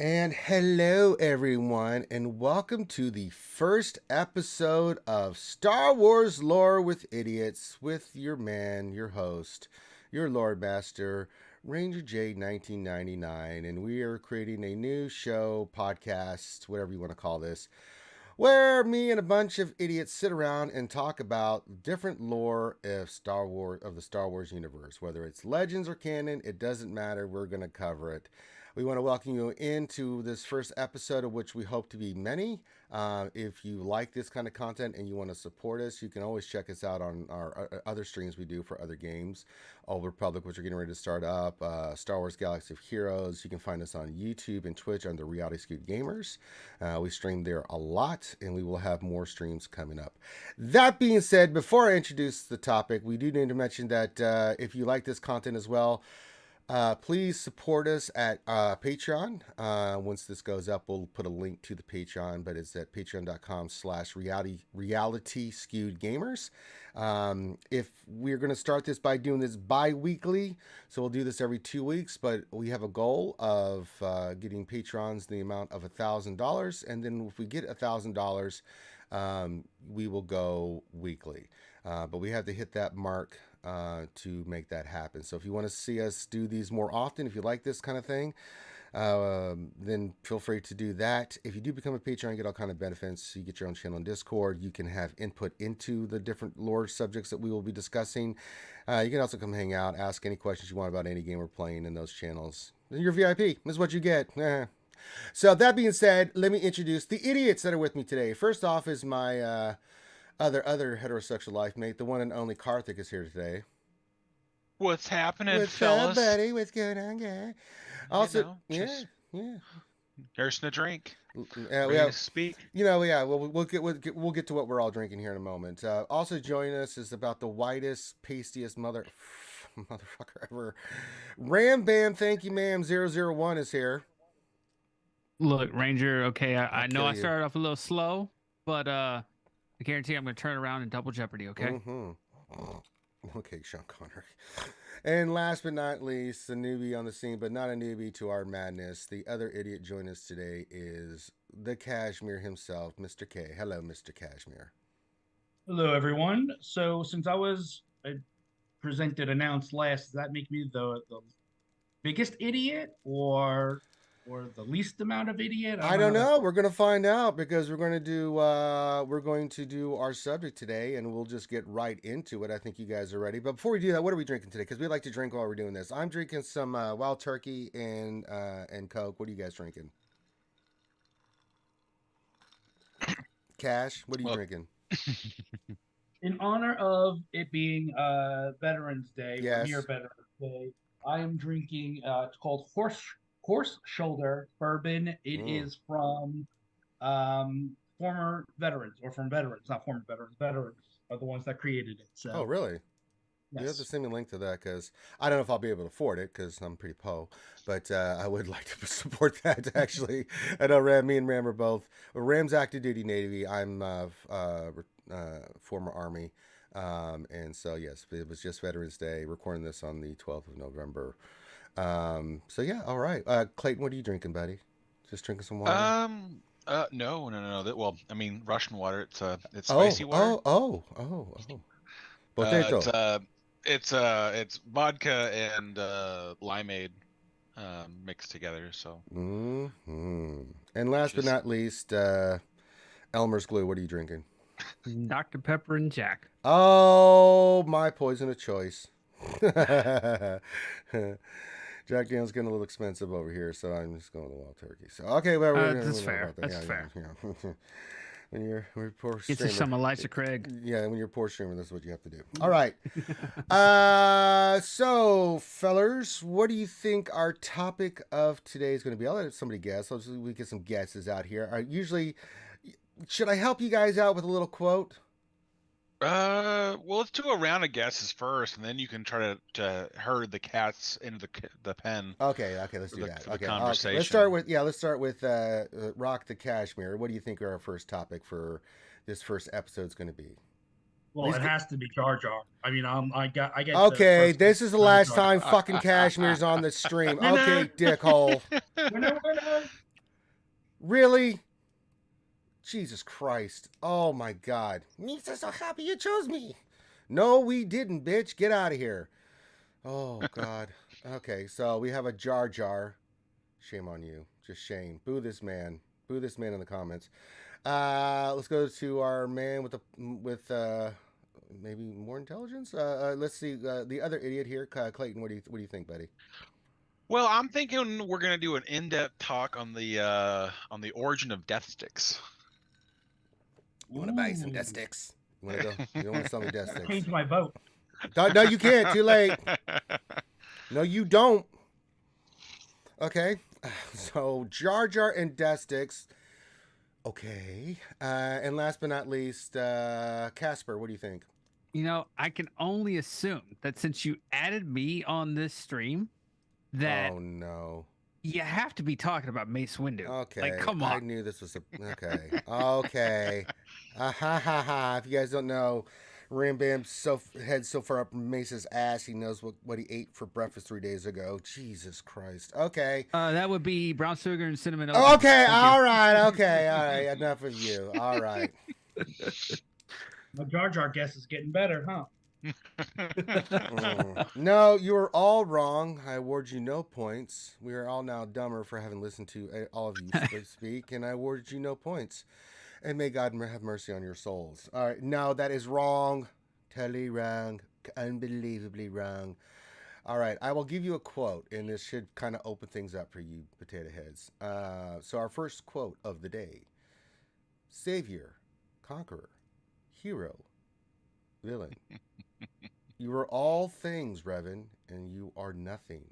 And hello, everyone, and welcome to the first episode of Star Wars Lore with Idiots with your man, your host, your Lord Master, Ranger J 1999. And we are creating a new show, podcast, whatever you want to call this, where me and a bunch of idiots sit around and talk about different lore of the Star Wars universe. Whether it's legends or canon, it doesn't matter. We're going to cover it. We want to welcome you into this first episode, of which we hope to be many. If you like this kind of content and you want to support us, you can always check us out on our other streams we do for other games. Old Republic, which we're getting ready to start up, Star Wars Galaxy of Heroes. You can find us on YouTube and Twitch under Reality Skewed Gamers. We stream there a lot, and we will have more streams coming up. That being said, before I introduce the topic, we do need to mention that if you like this content as well, please support us at Patreon. Once this goes up, we'll put a link to the Patreon, but it's at patreon.com/reality skewed gamers. If we're going to start this by doing this bi-weekly, so we'll do this every 2 weeks, but we have a goal of getting patrons the amount of $1,000, and then if we get $1,000, we will go weekly. But we have to hit that mark to make that happen. So if you want to see us do these more often, if you like this kind of thing, then feel free to do that. If you do become a patron, you get all kind of benefits. You get your own channel on Discord. You can have input into the different lore subjects that we will be discussing. You can also come hang out, ask any questions you want about any game we're playing in those channels. You're VIP. This is what you get. So that being said, let me introduce the idiots that are with me today. First off is my other heterosexual life mate, the one and only Karthik is here today. What's happening, What's fellas? up, buddy? What's going on, guy? Also, yeah. Nursing a drink. We Ready have to speak. We'll get to what we're all drinking here in a moment. Also joining us is about the whitest, pastiest motherfucker ever. Ram Bam, thank you, ma'am. 001 is here. Look, Ranger. Okay, I know I you. started off a little slow, but I guarantee I'm going to turn around in double jeopardy. Okay. Okay, Sean Connery. And last but not least, the newbie on the scene, but not a newbie to our madness. The other idiot joining us today is the Cashmere himself, Mr. K. Hello, Mr. Cashmere. Hello, everyone. So, since I was announced last, does that make me the biggest idiot or the least amount of idiot? I don't know. We're going to find out because we're going to do our subject today, and we'll just get right into it. I think you guys are ready. But before we do that, what are we drinking today? Because we like to drink while we're doing this. I'm drinking some Wild Turkey and Coke. What are you guys drinking? Cash, what are you drinking? In honor of it being Veterans Day, yes. near Veterans Day, I am drinking. It's called Horse Shoulder Bourbon. It is from former veterans, or from veterans, not former veterans. Veterans are the ones that created it. So. Oh, really? Yes. You have to send me a link to that because I don't know if I'll be able to afford it because I'm pretty po. But I would like to support that, actually. I know me and Ram are both. Ram's active duty Navy. I'm former Army. And so, yes, it was just Veterans Day. Recording this on the 12th of November. So yeah, all right. Clayton, what are you drinking, buddy? Just drinking some water? No. Well, I mean, Russian water. It's spicy water. Potato. It's vodka and limeade mixed together. So. And last but not least, Elmer's Glue. What are you drinking? Dr. Pepper and Jack. Oh, my poison of choice. Jack Daniel's getting a little expensive over here, so I'm just going with Wild Turkey. So okay, well, that's fair. That's fair. When you're poor streamer, get you some Elijah Craig. Yeah, when you're a poor streamer, that's what you have to do. All right. So fellers, what do you think our topic of today is going to be? I'll let somebody guess. We get some guesses out here. Usually, should I help you guys out with a little quote? Well, let's do a round of guesses first, and then you can try to herd the cats into the pen. Okay, let's do that. Okay, conversation. Let's start with Rock the Cashmere. What do you think our first topic for this first episode is going to be? Well, it has to be Jar Jar. I mean, I get. Okay, this is the last time fucking Cashmere's on the stream. Okay, dickhole. Winner. Really? Jesus Christ. Oh my God. Misa's so happy you chose me. No, we didn't, bitch. Get out of here. Oh God. Okay, so we have a Jar Jar. Shame on you. Just shame. Boo this man. Boo this man in the comments. Let's go to our man with maybe more intelligence. Let's see the other idiot here, Clayton. What do you think, buddy? Well, I'm thinking we're gonna do an in-depth talk on the origin of death sticks. You want to buy some death sticks? You want to go? You don't want to sell me death sticks? Change my vote. No, you can't. Too late. No, you don't. Okay. So Jar Jar and death sticks. Okay. And last but not least, Casper. What do you think? You know, I can only assume that since you added me on this stream, that Oh no. you have to be talking about Mace Windu. Okay. Like, come on. I knew this was a. Okay. Okay. Ha ha ha. If you guys don't know, Ram Bam's head so far up Mace's ass, he knows what he ate for breakfast 3 days ago. Jesus Christ. Okay. That would be brown sugar and cinnamon. Okay. Thank you. All right. Okay. All right. Enough of you. All right. My Jar Jar guess is getting better, huh? No, you are all wrong. I award you no points. We are all now dumber for having listened to all of you speak, and I award you no points. And may God have mercy on your souls. All right, no, that is wrong. Totally wrong. Unbelievably wrong. All right, I will give you a quote, and this should kind of open things up for you potato heads. So our first quote of the day: Savior, conqueror, hero, villain. You are all things, Revan, and you are nothing.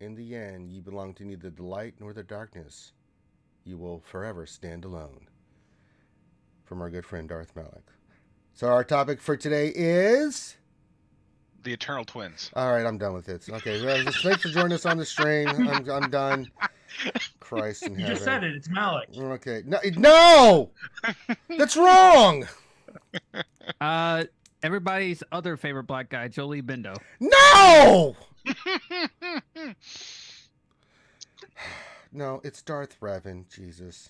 In the end, you belong to neither the light nor the darkness. You will forever stand alone. From our good friend Darth Malik. So our topic for today is The Eternal Twins. All right, I'm done with it. Okay, thanks for joining us on the stream. I'm done. Christ in You heaven. just said it. It's Malik. Okay, no, that's wrong. Everybody's other favorite black guy, Jolie Bindo. No. No, it's Darth Revan. Jesus.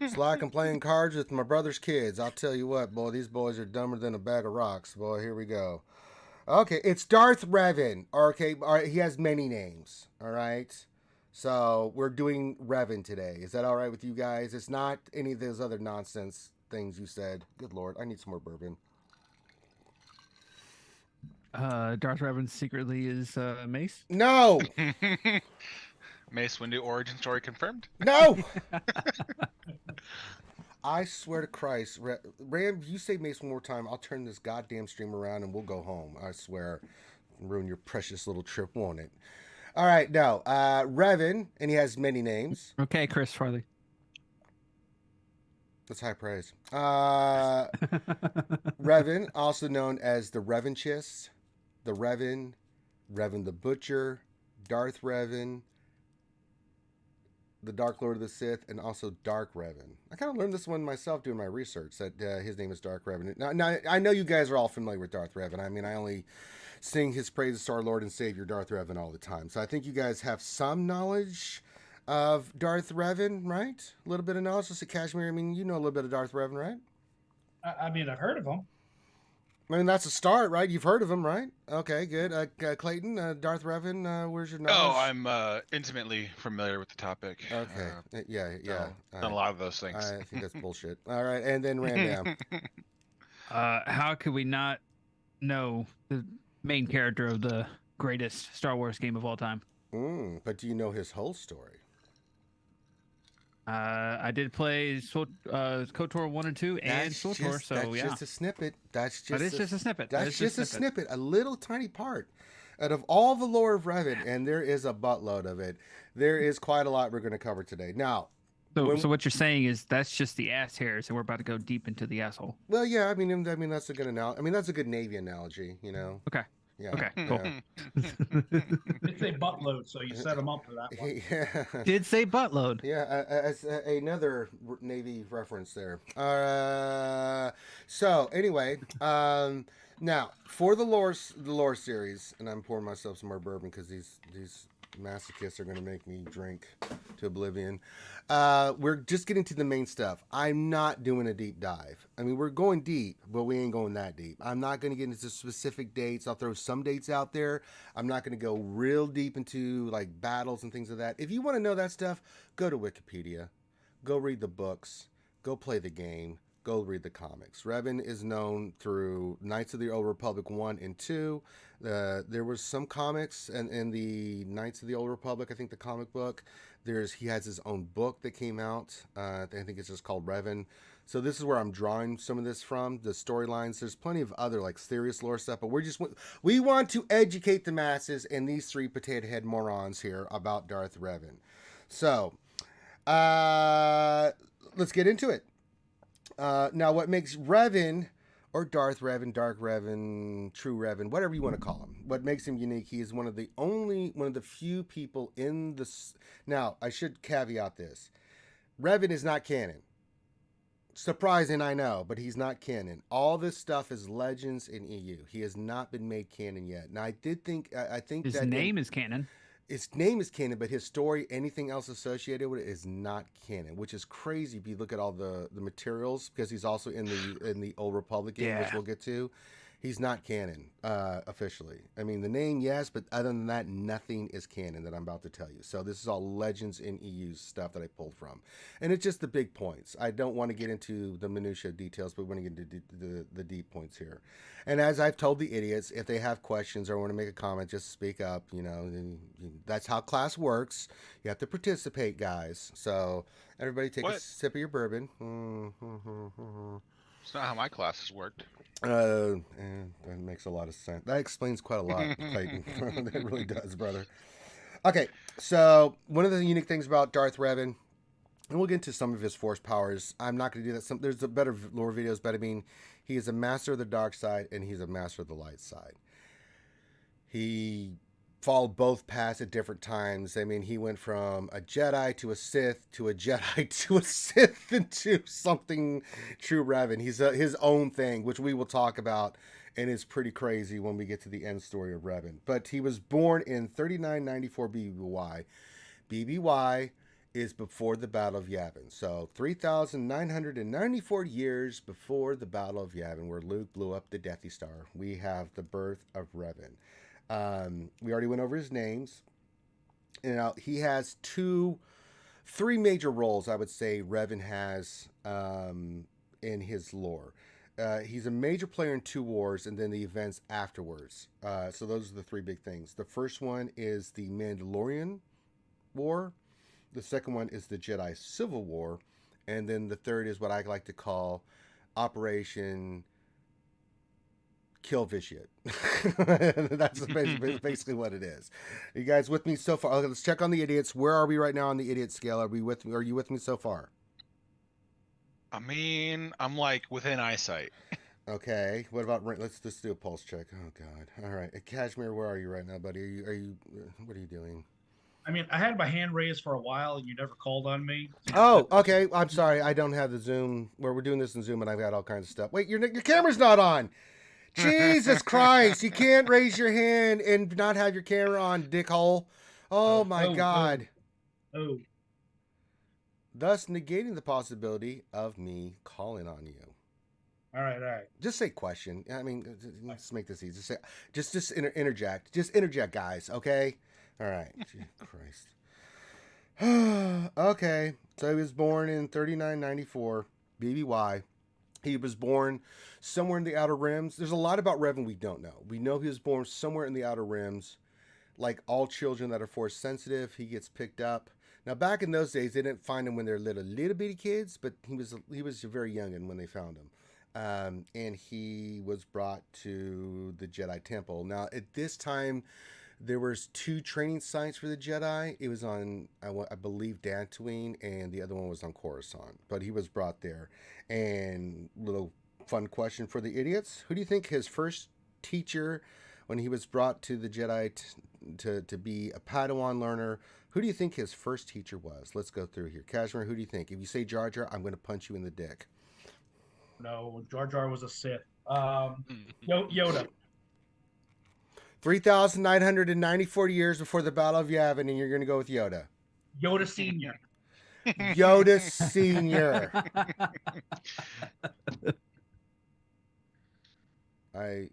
It's like I'm playing cards with my brother's kids. I'll tell you what, boy, these boys are dumber than a bag of rocks. Boy, here we go. Okay, it's Darth Revan. Okay, all right, he has many names. All right. So we're doing Revan today. Is that all right with you guys? It's not any of those other nonsense things you said. Good Lord, I need some more bourbon. Darth Revan secretly is Mace. No. Mace Windu origin story confirmed. No. I swear to Christ, Ram, you say Mace one more time, I'll turn this goddamn stream around and we'll go home. I swear. Ruin your precious little trip, won't it? All right, now, Revan, and he has many names. Okay, Chris Farley. That's high praise. Revan, also known as the Revanchist, the Revan, Revan the Butcher, Darth Revan, the Dark Lord of the Sith, and also Dark Revan. I kind of learned this one myself doing my research, that his name is Dark Revan. Now, I know you guys are all familiar with Darth Revan. I mean, I only sing his praises to our Lord and Savior, Darth Revan, all the time. So I think you guys have some knowledge of Darth Revan, right? A little bit of knowledge. Just a Kashmir. I mean, you know a little bit of Darth Revan, right? I mean, I've heard of him. I mean, that's a start, right? You've heard of him, right? Okay, good. Clayton, Darth Revan, where's your knowledge? Oh, I'm intimately familiar with the topic. Okay. Yeah. Done a lot of those things. I think that's bullshit. All right, and then Randam. How could we not know the main character of the greatest Star Wars game of all time? But do you know his whole story? I did play KOTOR 1 and 2 and SWTOR, so that's yeah. just a snippet. That's That is just a snippet. That's just a snippet, a little tiny part out of all the lore of Revan, and there is a buttload of it. There is quite a lot we're going to cover today. Now, so what you're saying is that's just the ass hairs, and we're about to go deep into the asshole. Well, yeah, I mean that's a good analogy. I mean that's a good Navy analogy, you know. Okay. Yeah. Okay. Cool. It's a buttload, so you set him up for that one. Yeah. Did say buttload. Yeah, as another Navy reference there. So anyway, now for the lore series, and I'm pouring myself some more bourbon because these Masochists are going to make me drink to oblivion. We're just getting to the main stuff. I'm not doing a deep dive. I mean, we're going deep, but we ain't going that deep. I'm not going to get into specific dates. I'll throw some dates out there. I'm not going to go real deep into like battles and things like that. If you want to know that stuff, go to Wikipedia. Go read the books. Go play the game. Go read the comics. Revan is known through Knights of the Old Republic 1 and 2. There was some comics in the Knights of the Old Republic, I think the comic book. He has his own book that came out. I think it's just called Revan. So this is where I'm drawing some of this from, the storylines. There's plenty of other like serious lore stuff, but we want to educate the masses and these three potato head morons here about Darth Revan. So let's get into it. Now, what makes Revan, or Darth Revan, Dark Revan, True Revan, whatever you want to call him, what makes him unique, he is one of the few people in this. Now, I should caveat this. Revan is not canon. Surprising, I know, but he's not canon. All this stuff is legends in EU. He has not been made canon yet. Now, I think his name is canon. His name is canon, but his story, anything else associated with it, is not canon, which is crazy if you look at all the materials, because he's also in the Old Republic game, which we'll get to. He's not canon officially. I mean, the name, yes, but other than that, nothing is canon that I'm about to tell you. So this is all Legends in EU stuff that I pulled from. And it's just the big points. I don't want to get into the minutiae details, but we want to get into the deep points here. And as I've told the idiots, if they have questions or want to make a comment, just speak up. You know, that's how class works. You have to participate, guys. So everybody take a sip of your bourbon. It's not how my classes worked. That makes a lot of sense. That explains quite a lot, Clayton. That really does, brother. Okay, so one of the unique things about Darth Revan, and we'll get into some of his force powers. I'm not going to do that. There's a better lore videos, but I mean, he is a master of the dark side and he's a master of the light side. He followed both paths at different times. I mean, he went from a Jedi to a Sith to a Jedi to a Sith into something true Revan. He's his own thing, which we will talk about, and it's pretty crazy when we get to the end story of Revan. But he was born in 3994 BBY. BBY is before the Battle of Yavin. So 3,994 years before the Battle of Yavin, where Luke blew up the Death Star, we have the birth of Revan. We already went over his names. Now, he has three major roles, I would say, Revan has in his lore. He's a major player in 2 wars and then the events afterwards. So those are the 3 big things. The first one is the Mandalorian War. The second one is the Jedi Civil War. And then the third is what I like to call Operation Kill Vitiate. That's basically what it is. Are you guys with me so far? Okay, let's check on the idiots. Where are we right now on the idiot scale? Are you with me so far? I mean, I'm like within eyesight. Okay. What about let's just do a pulse check. Oh God. All right. Kashmir, where are you right now, buddy? Are you what are you doing? I mean, I had my hand raised for a while, and you never called on me. Oh, okay. I'm sorry. I don't have the Zoom where we're doing this in Zoom, and I've got all kinds of stuff. Wait, your camera's not on. Jesus Christ! You can't raise your hand and not have your camera on, dickhole. Oh my God. Oh. Thus negating the possibility of me calling on you. All right. Just say question. I mean, let's make this easy. Just interject. Just interject, guys. Okay. All right. Christ. Okay. So he was born in 3994 BBY. He was born somewhere in the Outer Rims. There's a lot about Revan we don't know. We know he was born somewhere in the Outer Rims. Like all children that are force sensitive, he gets picked up. Now, back in those days, they didn't find him when they're little bitty kids, but he was very young and when they found him. And he was brought to the Jedi Temple. Now, at this time, there was 2 training sites for the Jedi. It was on, I believe, Dantooine, and the other one was on Coruscant. But he was brought there. And little fun question for the idiots: who do you think his first teacher, when he was brought to the Jedi to be a Padawan learner, who do you think his first teacher was? Let's go through here. Kashmir, who do you think? If you say Jar Jar, I'm going to punch you in the dick. No, Jar Jar was a Sith. Yoda. 3,994 years before the Battle of Yavin, and you're going to go with Yoda. Yoda Senior. Yoda Senior. I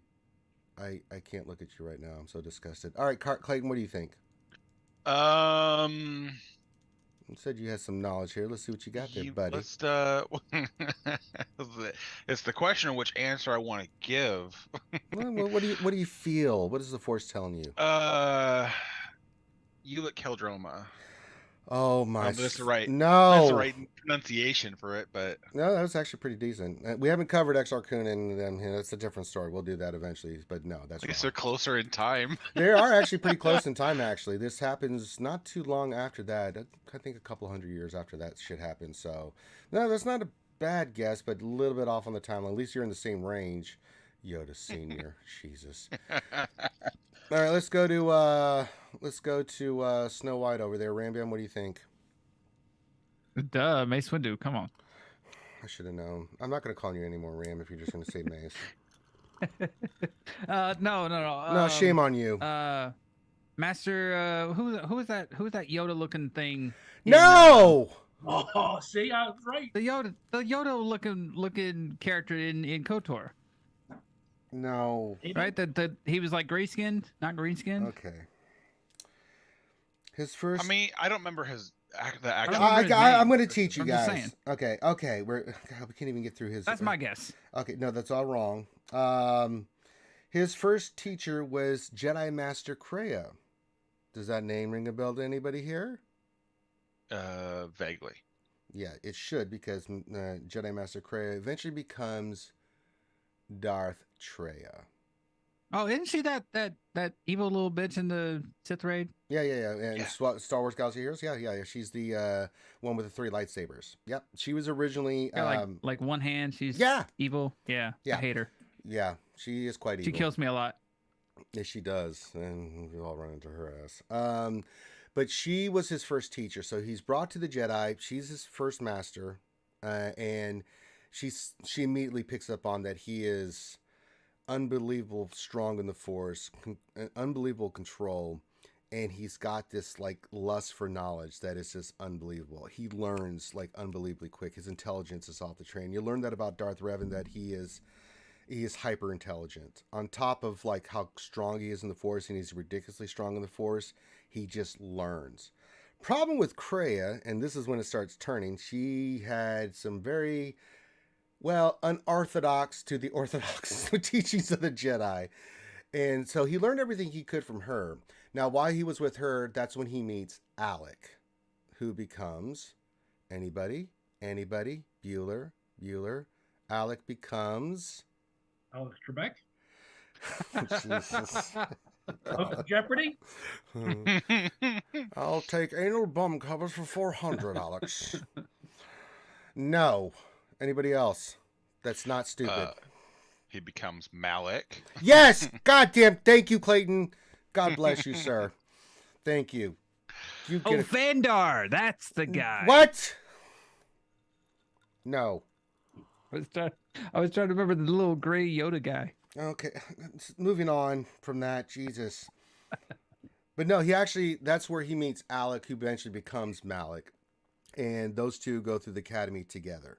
can't look at you right now. I'm so disgusted. All right, Clayton, what do you think? You said you had some knowledge here. Let's see what you got there, buddy. Let's it's the question of which answer I want to give. What do you feel? What is the Force telling you? Ulic Keldroma. Oh my! That's the right. No, that's the right pronunciation for it, but no, that was actually pretty decent. We haven't covered Exar Kun and them. That's a different story. We'll do that eventually. But no, that's. I guess they're closer in time. They are actually pretty close in time. Actually, this happens not too long after that. I think a couple hundred years after that shit happened. So no, that's not a bad guess, but a little bit off on the timeline. At least you're in the same range. Yoda Senior, Jesus. All right, let's go to Snow White over there. Rambam, what do you think? Duh, Mace Windu. Come on. I should have known. I'm not going to call you anymore, Ram, if you're just going to say Mace. No. No, shame on you. Master. Who was that Yoda looking thing? No. Oh, see, I was right. The Yoda looking character in KOTOR. No. Right? That he was like gray skinned, not green skinned. Okay. His first. I mean, I don't remember the actual. I'm going to teach you I'm guys. just saying. Okay. We can't even get through his. That's my guess. Okay, no, that's all wrong. His first teacher was Jedi Master Kreia. Does that name ring a bell to anybody here? Vaguely. Yeah, it should, because Jedi Master Kreia eventually becomes Darth Treya. Oh, isn't she that evil little bitch in the Sith raid? Yeah. And Star Wars Galaxy Heroes. Yeah. She's the one with the 3 lightsabers. Yep. She was originally like one hand. She's evil. Yeah. I hate her. Yeah, she is quite evil. She kills me a lot. Yeah, she does, and we all run into her ass. But she was his first teacher, so he's brought to the Jedi. She's his first master, and she immediately picks up on that he is unbelievable strong in the Force, unbelievable control, and he's got this like lust for knowledge that is just unbelievable. He learns like unbelievably quick. His intelligence is off the train. You learn that about Darth Revan, that he is hyper intelligent. On top of like how strong he is in the Force, and he's ridiculously strong in the Force, he just learns. Problem with Kreia, and this is when it starts turning, she had some very unorthodox to the orthodox teachings of the Jedi. And so he learned everything he could from her. Now, while he was with her, that's when he meets Alec, who becomes anybody? Bueller. Alec becomes Alex Trebek. Jesus. Jeopardy. I'll take anal bum covers for 400, Alex. No. Anybody else? That's not stupid. He becomes Malik. Yes! Goddamn. Thank you, Clayton. God bless you, sir. Thank you. Vandar. That's the guy. What? No. I was trying to remember the little gray Yoda guy. Okay. Moving on from that. Jesus. But no, that's where he meets Alec, who eventually becomes Malik. And those two go through the academy together.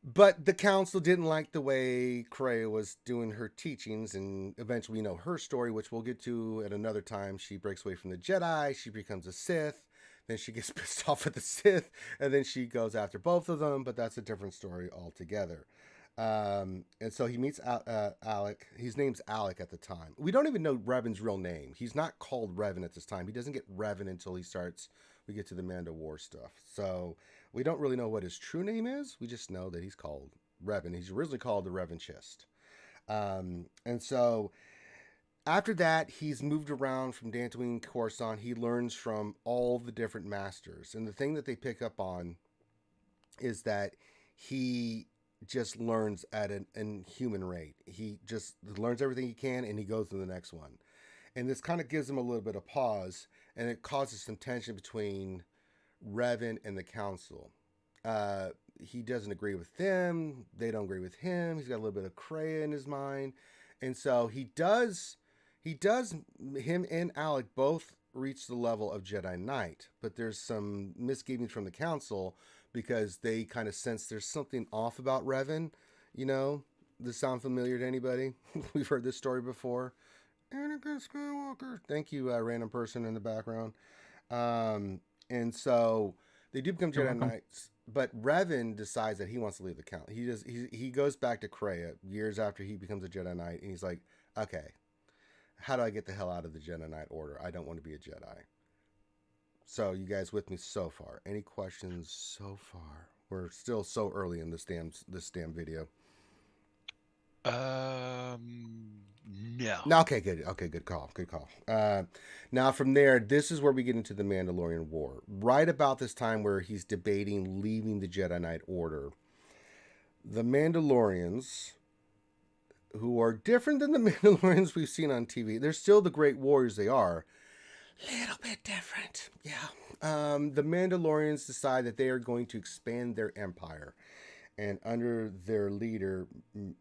But the council didn't like the way Kreia was doing her teachings, and eventually we know her story, which we'll get to at another time. She breaks away from the Jedi, she becomes a Sith, then she gets pissed off at the Sith, and then she goes after both of them, but that's a different story altogether. And so he meets Alec. His name's Alec at the time. We don't even know Revan's real name. He's not called Revan at this time. He doesn't get Revan until we get to the Mando War stuff. So we don't really know what his true name is. We just know that he's called Revan. He's originally called the Revan Chist. And so after that, he's moved around from Dantooine, Coruscant. He learns from all the different masters. And the thing that they pick up on is that he just learns at an inhuman rate. He just learns everything he can, and he goes to the next one. And this kind of gives him a little bit of pause, and it causes some tension between Revan and the council. He doesn't agree with them. They don't agree with him. He's got a little bit of Kreia in his mind. And so he He does. Him and Alec both reach the level of Jedi Knight, but there's some misgivings from the Council because they kind of sense there's something off about Revan. You know, does this sound familiar to anybody? We've heard this story before. Anakin Skywalker. Thank you, random person in the background. And so they do become Jedi Knights, but Revan decides that he wants to leave the count. He goes back to Kreia years after he becomes a Jedi Knight, and he's like, okay, how do I get the hell out of the Jedi Knight Order? I don't want to be a Jedi. So you guys with me so far? Any questions so far? We're still so early in this damn video. No. Okay, good. Okay, good call. Good call. Now from there, this is where we get into the Mandalorian War. Right about this time where he's debating leaving the Jedi Knight Order, the Mandalorians, who are different than the Mandalorians we've seen on TV, they're still the great warriors they are. Little bit different. Yeah. The Mandalorians decide that they are going to expand their empire. And under their leader,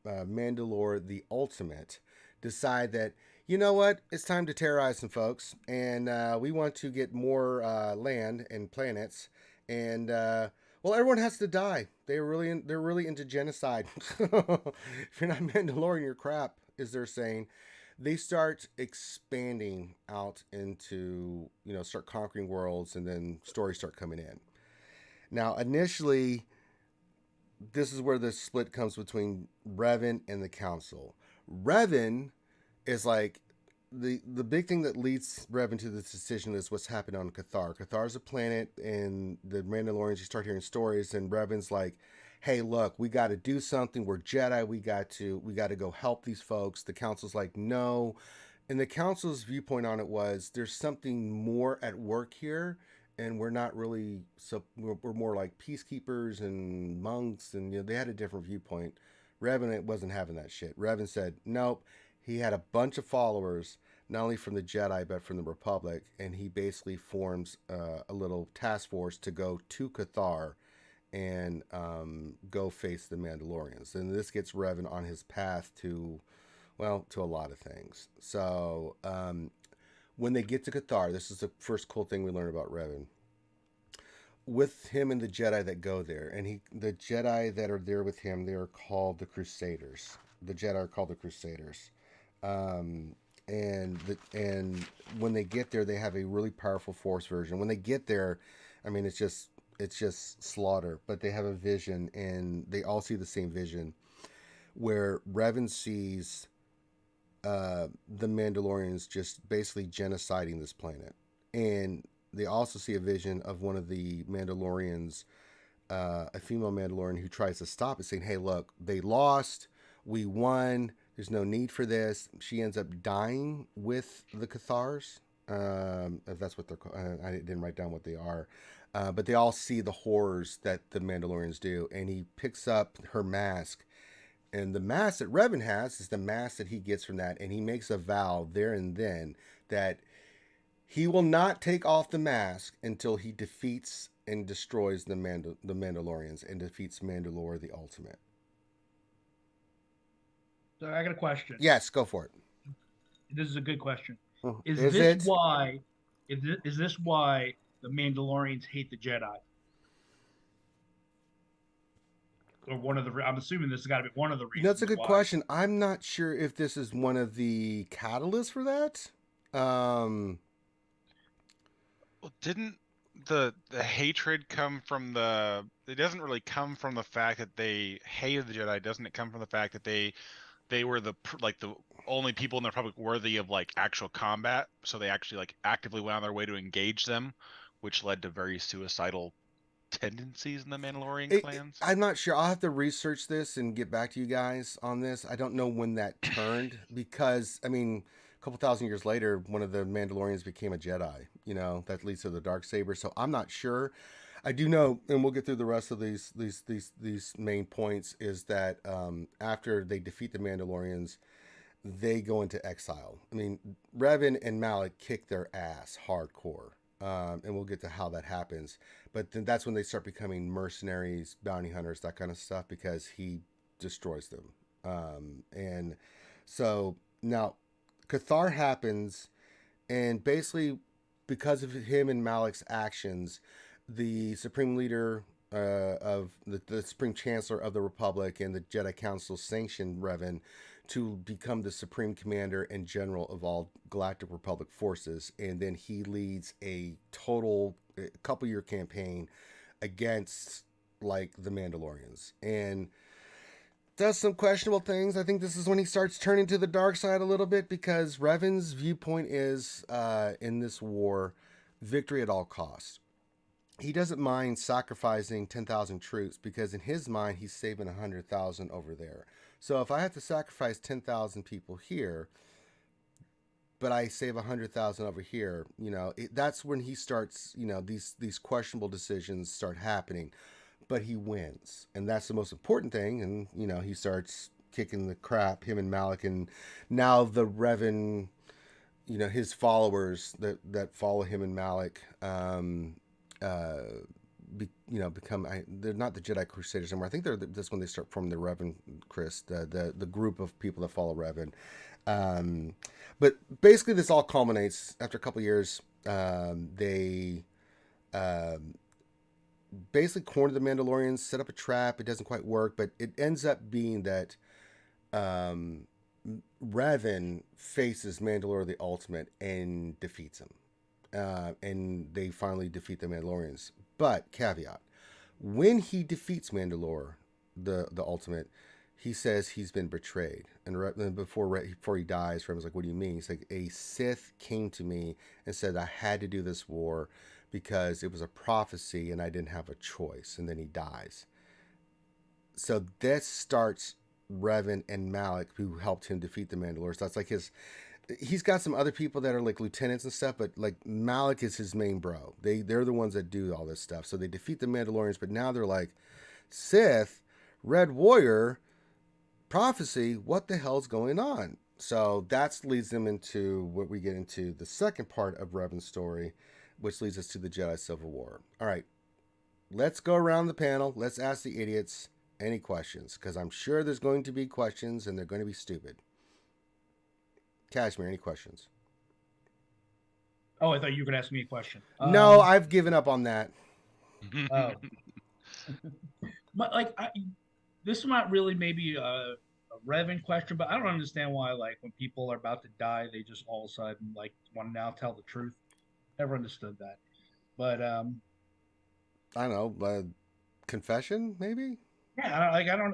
Mandalore the Ultimate, decide that, you know what, it's time to terrorize some folks, and we want to get more land and planets, and well, everyone has to die. They're really into genocide. If you're not Mandalorian, you're crap, is they're saying. They start expanding out into, start conquering worlds, and then stories start coming in. Now, initially, this is where the split comes between Revan and the Council. Revan is like the big thing that leads Revan to this decision is what's happened on Cathar. Cathar is a planet, and the Mandalorians, you start hearing stories, and Revan's like, hey, look, we got to do something. We're Jedi. We got to go help these folks. The Council's like, no. And the Council's viewpoint on it was there's something more at work here, and we're not really, so we're more like peacekeepers and monks, and they had a different viewpoint. Revan wasn't having that shit. Revan said, nope. He had a bunch of followers, not only from the Jedi, but from the Republic, and he basically forms a little task force to go to Cathar and go face the Mandalorians. And this gets Revan on his path to a lot of things. So when they get to Cathar, this is the first cool thing we learn about Revan. With him and the Jedi that go there, and the Jedi that are there with him, they are called the Crusaders. The Jedi are called the Crusaders. And when they get there, they have a really powerful Force version. When they get there, I mean, it's just slaughter. But they have a vision, and they all see the same vision, where Revan sees the Mandalorians just basically genociding this planet, and they also see a vision of one of the Mandalorians, a female Mandalorian, who tries to stop it, saying, hey, look, they lost, we won, there's no need for this. She ends up dying with the Cathars, if that's what they're called. I didn't write down what they are. But they all see the horrors that the Mandalorians do, and he picks up her mask. And the mask that Revan has is the mask that he gets from that, and he makes a vow there and then that he will not take off the mask until he defeats and destroys the Mandalorians and defeats Mandalore the Ultimate. So I got a question. Yes, go for it. This is a good question. Is this why the Mandalorians hate the Jedi? Or one of the? I'm assuming this has got to be one of the reasons. That's a good question. I'm not sure if this is one of the catalysts for that. Well, didn't the hatred come from the? It doesn't really come from the fact that they hated the Jedi. Doesn't it come from the fact that they were the only people in the Republic worthy of actual combat? So they actually actively went on their way to engage them, which led to very suicidal tendencies in the Mandalorian clans. I'm not sure. I'll have to research this and get back to you guys on this. I don't know when that turned, because I mean, a couple thousand years later, one of the Mandalorians became a Jedi. That leads to the Darksaber. So I'm not sure. I do know, and we'll get through the rest of these main points, is that after they defeat the Mandalorians, they go into exile. I mean, Revan and Malak kick their ass hardcore. And we'll get to how that happens. But then that's when they start becoming mercenaries, bounty hunters, that kind of stuff, because he destroys them. And so now Cathar happens, and basically, because of him and Malik's actions, the Supreme Leader of the Supreme Chancellor of the Republic and the Jedi Council sanctioned Revan to become the Supreme Commander and General of all Galactic Republic forces, and then he leads a total couple year campaign against like the Mandalorians and does some questionable things. I think this is when he starts turning to the dark side a little bit because Revan's viewpoint is in this war, victory at all costs. He doesn't mind sacrificing 10,000 troops because in his mind he's saving 100,000 over there. So if I have to sacrifice 10,000 people here, but I save 100,000 over here, that's when he starts, these questionable decisions start happening. But he wins, and that's the most important thing. And he starts kicking the crap, him and Malik, and now the Revan, his followers that follow him and Malik, become they're not the Jedi Crusaders anymore. I think they're this when they start from the Revan Chris, the group of people that follow Revan. But basically, this all culminates after a couple years. They basically corner the Mandalorians, set up a trap. It doesn't quite work, but it ends up being that Revan faces Mandalore the Ultimate and defeats him. And they finally defeat the Mandalorians. But, caveat, when he defeats Mandalore the Ultimate, he says he's been betrayed. And before he dies, Revan's like, what do you mean? He's like, a Sith came to me and said I had to do this war because it was a prophecy and I didn't have a choice. And then he dies. So this starts Revan and Malik, who helped him defeat the Mandalorians. That's like he's got some other people that are like lieutenants and stuff, but like Malik is his main bro. They're the ones that do all this stuff. So they defeat the Mandalorians, but now they're like, Sith, Red Warrior, prophecy, what the hell's going on? So that leads them into what we get into the second part of Revan's story, which leads us to the Jedi Civil War. All right, let's go around the panel. Let's ask the idiots any questions, because I'm sure there's going to be questions and they're going to be stupid. Kashmir, any questions? Oh, I thought you were going to ask me a question. No, I've given up on that. Oh. But this is not really maybe a Revan question, but I don't understand why, like, when people are about to die, they just all of a sudden like want to now tell the truth. Never understood that. But I don't know, confession maybe. Yeah, I never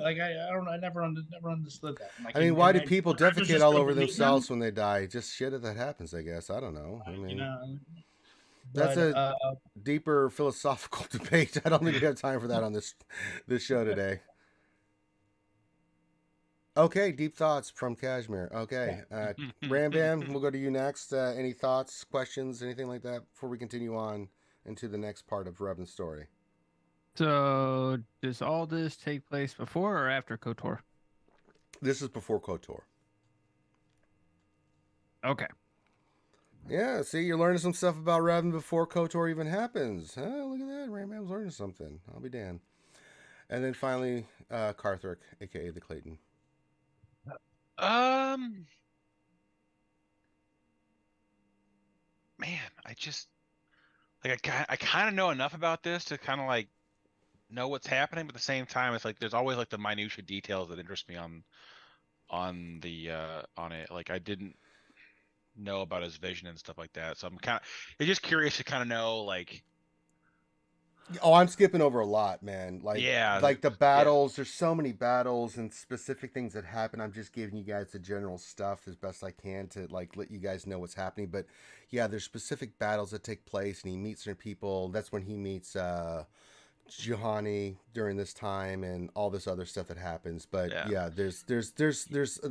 understood that. Like, I mean, why do people defecate all over themselves when they die? Just shit that happens, I guess. I don't know. I mean, that's a deeper philosophical debate. I don't think we have time for that on this show today. Okay, deep thoughts from Kashmir. Okay, Ram Bam, we'll go to you next. Any thoughts, questions, anything like that before we continue on into the next part of Revan's story? So, does all this take place before or after KOTOR? This is before KOTOR. Okay. Yeah, see, you're learning some stuff about Revan before KOTOR even happens. Huh? Look at that. Rambam's learning something. I'll be damned. And then finally, Karthric, a.k.a. the Clayton. Man, I just... Like, I kind of know enough about this to kind of, like, know what's happening, but at the same time, it's like there's always like the minutia details that interest me on it. Like, I didn't know about his vision and stuff like that, so I'm just curious to kind of know, like. Oh, I'm skipping over a lot, man. Like, yeah, like the battles. Yeah. There's so many battles and specific things that happen. I'm just giving you guys the general stuff as best I can to like let you guys know what's happening. But yeah, there's specific battles that take place, and he meets certain people. That's when he meets Juhani during this time, and all this other stuff that happens. But yeah, there's.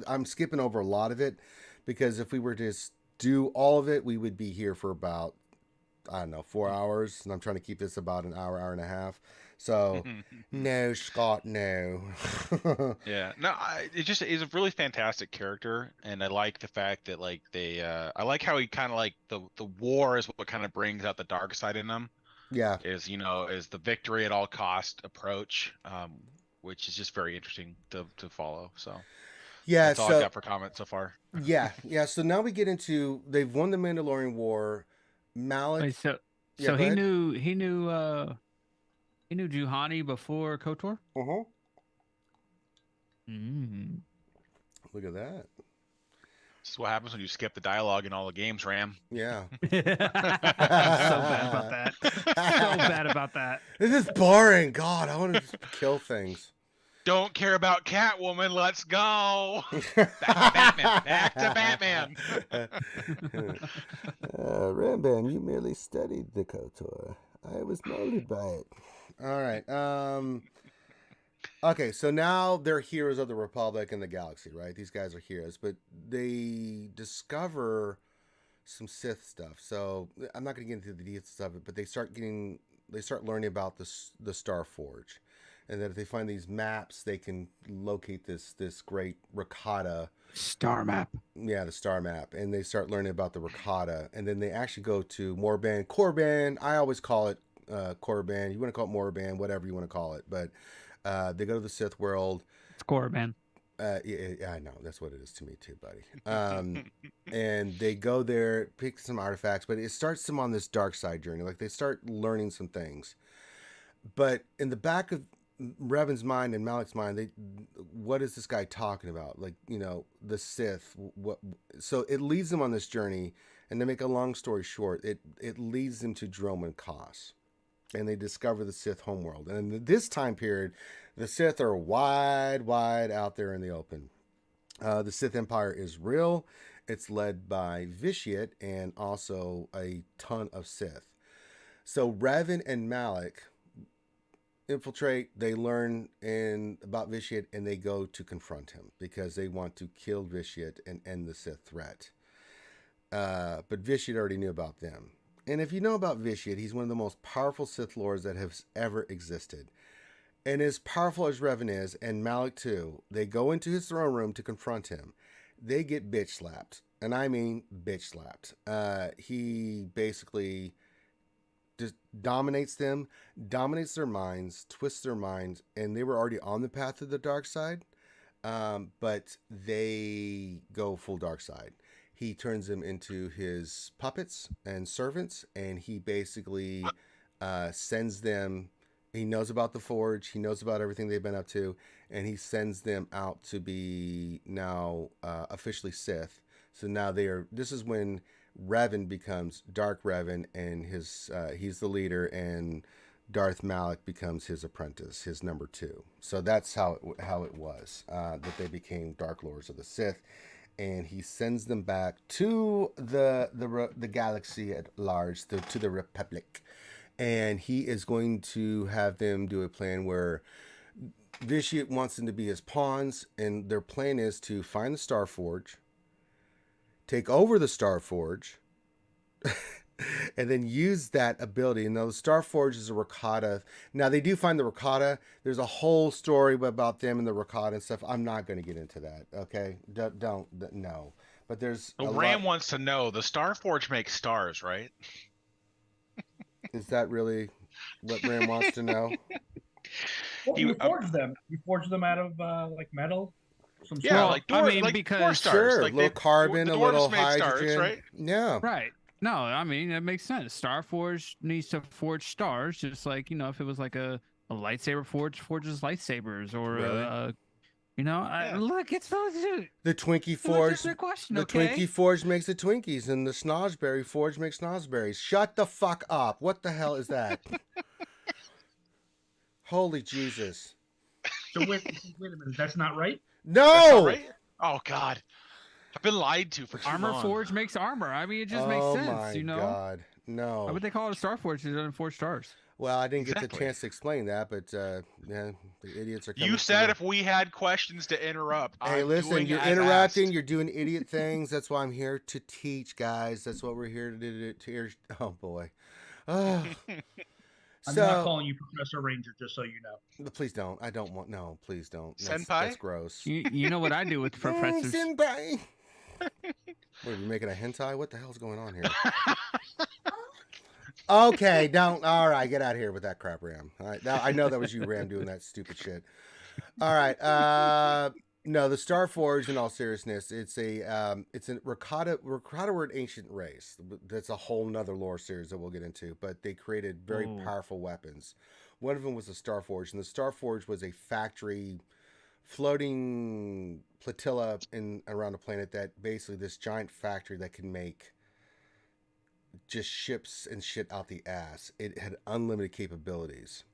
I'm skipping over a lot of it because if we were to do all of it, we would be here for about, I don't know, 4 hours, and I'm trying to keep this about an hour and a half. So, no, Scott, no. Yeah, no, he's a really fantastic character, and I like the fact that like I like how he kind of like the war is what kind of brings out the dark side in him. Yeah, is the victory at all cost approach, which is just very interesting to follow. So. Yeah, That's all I so got for comment so far. yeah. So now we get into they've won the Mandalorian War. Malik. Wait, so Yeah, so go ahead. he knew Juhani before KOTOR? Uh-huh. Mm. Look at that. This is what happens when you skip the dialogue in all the games, Ram. Yeah. So bad about that. So bad about that. This is boring. God, I want to just kill things. Don't care about Catwoman. Let's go. Back to Batman. Ramban, you merely studied the KOTOR. I was molded by it. All right. Okay, so now they're heroes of the Republic and the galaxy, right? These guys are heroes, but they discover some Sith stuff. So I'm not going to get into the details of it, but they start learning about the Star Forge, and that if they find these maps, they can locate this great Rakata Star map. Yeah, the star map, and they start learning about the Rakata, and then they actually go to Korban. I always call it Korban. You want to call it Morban, whatever you want to call it, but they go to the Sith world. It's Korban. Yeah, I know. That's what it is to me too, buddy. And they go there, pick some artifacts, but it starts them on this dark side journey. Like they start learning some things. But in the back of Revan's mind and Malik's mind, what is this guy talking about? Like, the Sith. What? So it leads them on this journey, and to make a long story short, it leads them to Dromund Kaas. And they discover the Sith homeworld. And in this time period, the Sith are wide out there in the open. The Sith Empire is real. It's led by Vitiate and also a ton of Sith. So Revan and Malik infiltrate. They learn about Vitiate, and they go to confront him because they want to kill Vitiate and end the Sith threat. But Vitiate already knew about them. And if you know about Vitiate, he's one of the most powerful Sith Lords that has ever existed. And as powerful as Revan is, and Malik too, they go into his throne room to confront him. They get bitch slapped. And I mean bitch slapped. He basically just dominates them, dominates their minds, twists their minds, and they were already on the path to the dark side. But they go full dark side. He turns them into his puppets and servants, and he basically sends them. He knows about the Forge. He knows about everything they've been up to, and he sends them out to be now officially Sith. So now this is when Revan becomes Dark Revan, and he's the leader, and Darth Malik becomes his apprentice, his number 2. So that's how it was that they became Dark Lords of the Sith. And he sends them back to the galaxy at large, to the Republic. And he is going to have them do a plan where Vitiate wants them to be his pawns. And their plan is to find the Star Forge, take over the Star Forge, and then use that ability. And the Star Forge is a Rakata. Now, they do find the Rakata. There's a whole story about them and the Rakata and stuff. I'm not going to get into that, okay? No. But there's Ram wants to know, the Star Forge makes stars, right? Is that really what Ram wants to know? Well, you forge them. You forge them out of like metal. Yeah, like because stars. Sure, like a little carbon, a little hydrogen. Stars, right? Yeah. Right. No, I mean, that makes sense. Star Forge needs to forge stars, just like, if it was like a lightsaber forges lightsabers, or Really? look, it's the Twinkie Forge. Question, the okay? Twinkie Forge makes the Twinkies, and the Snosberry Forge makes Snosberries. Shut the fuck up! What the hell is that? Holy Jesus! So wait a minute, that's not right? No! That's not right? Oh God, I've been lied to for too long. Armor Forge makes armor. I mean, it just makes sense, Oh my God, no! Why would they call it a Star Forge? It doesn't forge stars. Well, I didn't get the chance to explain that, but yeah, the idiots are coming. You said if we had questions to interrupt. Hey, listen, you're interrupting. You're doing idiot things. That's why I'm here to teach, guys. That's what we're here to do. Oh boy. Oh. I'm not calling you Professor Ranger, just so you know. Please don't. I don't want. No, please don't. Senpai? That's gross. You know what I do with professors? Senpai. What, are you making a hentai? What the hell's going on here? Okay, don't. All right, get out of here with that crap, Ram. All right, now I know that was you, Ram, doing that stupid shit. All right. No, the Starforged. In all seriousness, it's a Rakata ancient race. That's a whole nother lore series that we'll get into. But they created very Oh. powerful weapons. One of them was the Starforged, and the Starforged was a factory floating flotilla in around the planet that basically this giant factory that can make just ships and shit out the ass. It had unlimited capabilities.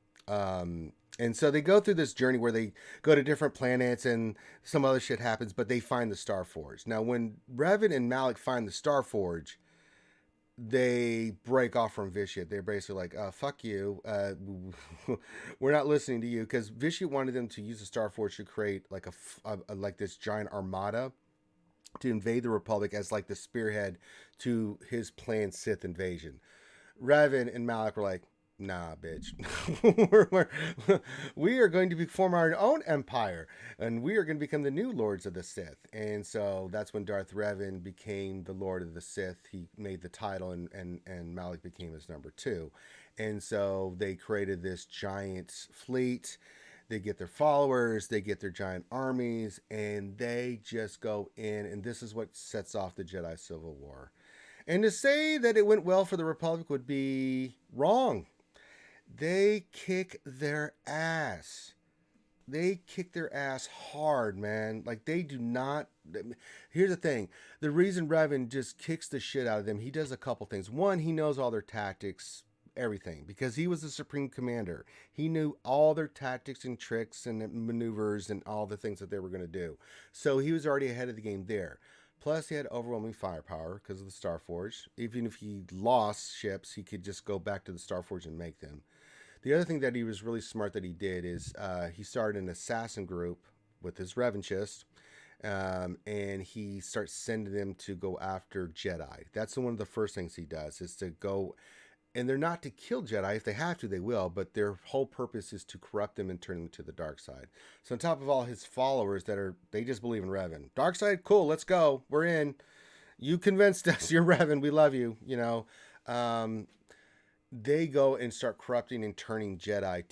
And so they go through this journey where they go to different planets and some other shit happens, but they find the Starforge. Now, when Revan and Malik find the Starforge, they break off from Vitiate. They're basically like, fuck you. We're not listening to you. Because Vitiate wanted them to use the Starforge to create like like this giant armada to invade the Republic as like the spearhead to his planned Sith invasion. Revan and Malik were like, nah, bitch. We are going to form our own empire, and we are going to become the new lords of the Sith. And so that's when Darth Revan became the Lord of the Sith. He made the title, and Malik became his number two. And so they created this giant fleet. They get their followers, they get their giant armies, and they just go in. And this is what sets off the Jedi Civil War. And to say that it went well for the Republic would be wrong. They kick their ass. They kick their ass hard, man. Like, they do not. Here's the thing. The reason Revan just kicks the shit out of them, he does a couple things. One, he knows all their tactics, everything, because he was the supreme commander. He knew all their tactics and tricks and maneuvers and all the things that they were going to do. So he was already ahead of the game there. Plus, he had overwhelming firepower because of the Starforge. Even if he lost ships, he could just go back to the Starforge and make them. The other thing that he was really smart that he did is he started an assassin group with his Revanchist, and he starts sending them to go after Jedi. That's one of the first things he does, is to go, and they're not to kill Jedi. If they have to, they will, but their whole purpose is to corrupt them and turn them to the dark side. So on top of all his followers they just believe in Revan. Dark side, cool, let's go. We're in. You convinced us. You're Revan. We love you, you know. They go and start corrupting and turning Jedi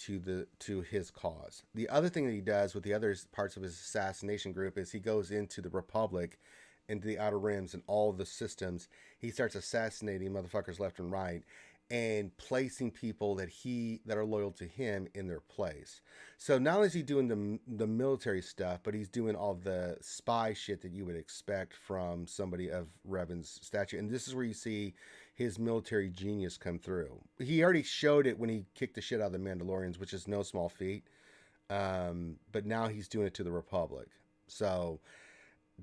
to his cause. The other thing that he does with the other parts of his assassination group is he goes into the Republic, into the Outer Rims and all the systems. He starts assassinating motherfuckers left and right and placing people that are loyal to him in their place. So not only is he doing the military stuff, but he's doing all the spy shit that you would expect from somebody of Revan's stature. And this is where you see his military genius come through. He already showed it when he kicked the shit out of the Mandalorians, which is no small feat. But now he's doing it to the Republic. So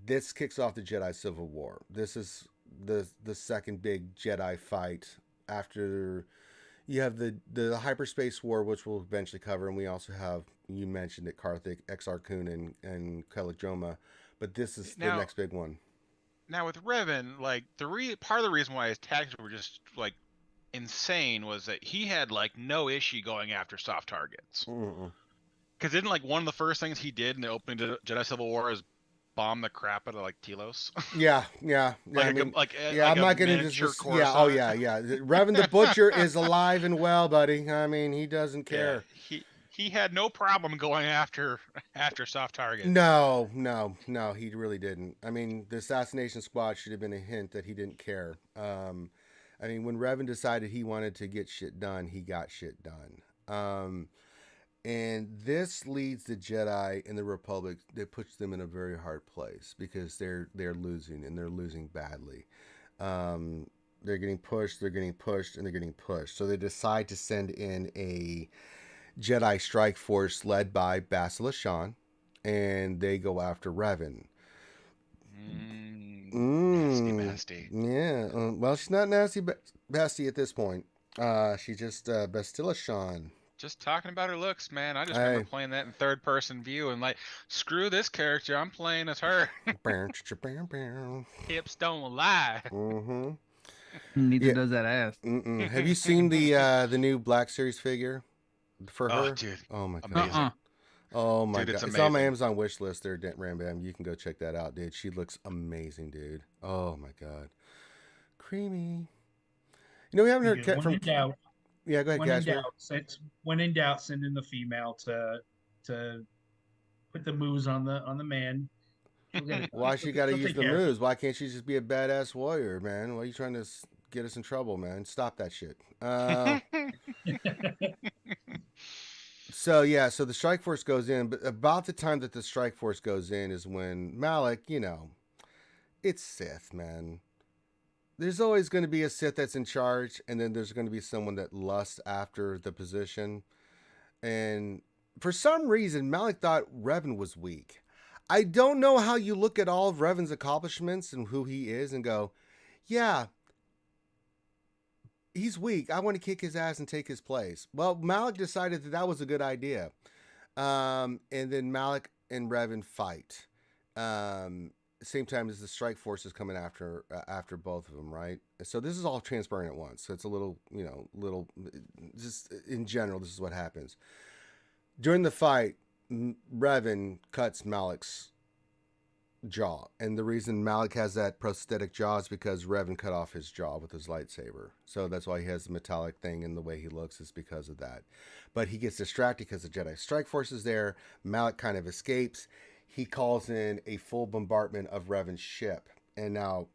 this kicks off the Jedi Civil War. This is the second big Jedi fight after you have the hyperspace war, which we'll eventually cover, and we also have, you mentioned it, Karthik, Exar Kun, and Kelladroma, but this is the next big one. Now with Revan, like part of the reason why his tactics were just like insane was that he had like no issue going after soft targets. Because didn't like one of the first things he did in the opening to Jedi Civil War is bomb the crap out of like Telos? Yeah. Like I'm not getting into this. Yeah, oh yeah. Revan the Butcher is alive and well, buddy. I mean, he doesn't care. Yeah, he had no problem going after soft targets. No, he really didn't. I mean, the assassination squad should have been a hint that he didn't care. I mean, when Revan decided he wanted to get shit done, he got shit done. And this leads the Jedi and the Republic, that puts them in a very hard place because they're losing, and they're losing badly. They're getting pushed, and they're getting pushed. So they decide to send in a Jedi strike force led by Bastila Shan, and they go after Revan. Nasty. Yeah. Well, she's not nasty at this point. She's just Bastila Shan. Just talking about her looks, man. I just remember playing that in third person view and like, screw this character, I'm playing as her. Hips don't lie. Neither does that ass. Have you seen the new Black Series figure for her? Oh, dude. Oh my Amazing. god. Oh my god. It's on my Amazon wish list there, Ram Bam. You can go check that out, dude. She looks amazing, dude. Oh my god. Creamy. You know, we haven't heard from doubt. Yeah, go ahead, Casper. When in doubt, send in the female to put the moves on the man. She'll get it. Why she got to She'll use take the care of it. moves? Why can't she just be a badass warrior, man? Why are you trying to get us in trouble, man? Stop that shit. So yeah, so the strike force goes in, but about the time that the strike force goes in is when Malik, it's Sith, man. There's always going to be a Sith that's in charge, and then there's going to be someone that lusts after the position. And for some reason, Malik thought Revan was weak. I don't know how you look at all of Revan's accomplishments and who he is and go, yeah, he's weak. I want to kick his ass and take his place. Well, Malik decided that was a good idea. And then Malik and Revan fight. Same time as the strike force is coming after both of them, right? So this is all transparent at once. So it's a little, just in general, this is what happens. During the fight, Revan cuts Malik's jaw, and the reason Malik has that prosthetic jaw is because Revan cut off his jaw with his lightsaber. So that's why he has the metallic thing, and the way he looks is because of that. But he gets distracted because the Jedi Strike Force is there. Malik kind of escapes. He calls in a full bombardment of Revan's ship, and now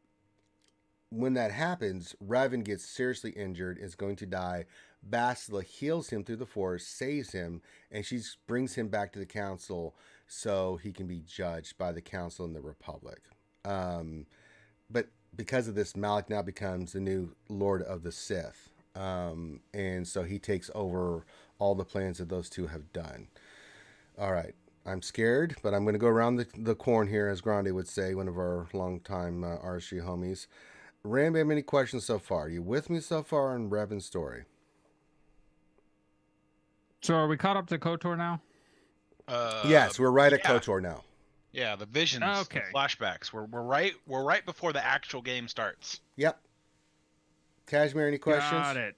when that happens, Revan gets seriously injured, is going to die. Bastila heals him through the Force, saves him, and she brings him back to the Council so he can be judged by the Council and the Republic. But because of this, Malik now becomes the new Lord of the Sith. And so he takes over all the plans that those two have done. All right. I'm scared, but I'm going to go around the corn here, as Grande would say, one of our longtime RSG homies. Rambam, any questions so far? Are you with me so far on Revan's story? So are we caught up to KOTOR now? Yes, we're right at KOTOR now. Yeah, the visions, okay. the flashbacks. We're right before the actual game starts. Yep. Kashmir, any questions? Got it.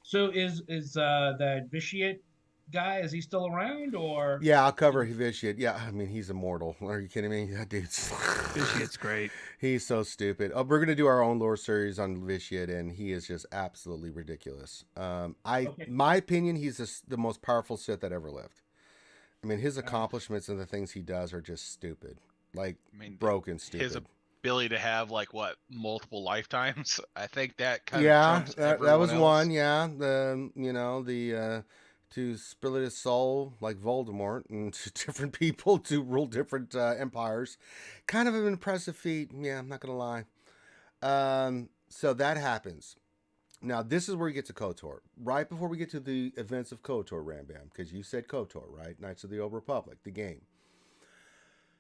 So is that Vitiate guy, is he still around, or? Yeah, I'll cover Vitiate. Yeah, I mean, he's immortal. Are you kidding me? That dude's Vitiate's great. He's so stupid. Oh, we're gonna do our own lore series on Vitiate, and he is just absolutely ridiculous. My opinion, he's the most powerful Sith that ever lived. I mean, his accomplishments and the things he does are just stupid, broken stupid. His ability to have multiple lifetimes. I think that kind of that was else. one. Yeah, the to split his soul like Voldemort and to different people to rule different empires. Kind of an impressive feat. Yeah, I'm not going to lie. So that happens. Now, this is where we get to KOTOR. Right before we get to the events of KOTOR, Rambam, because you said KOTOR, right? Knights of the Old Republic, the game.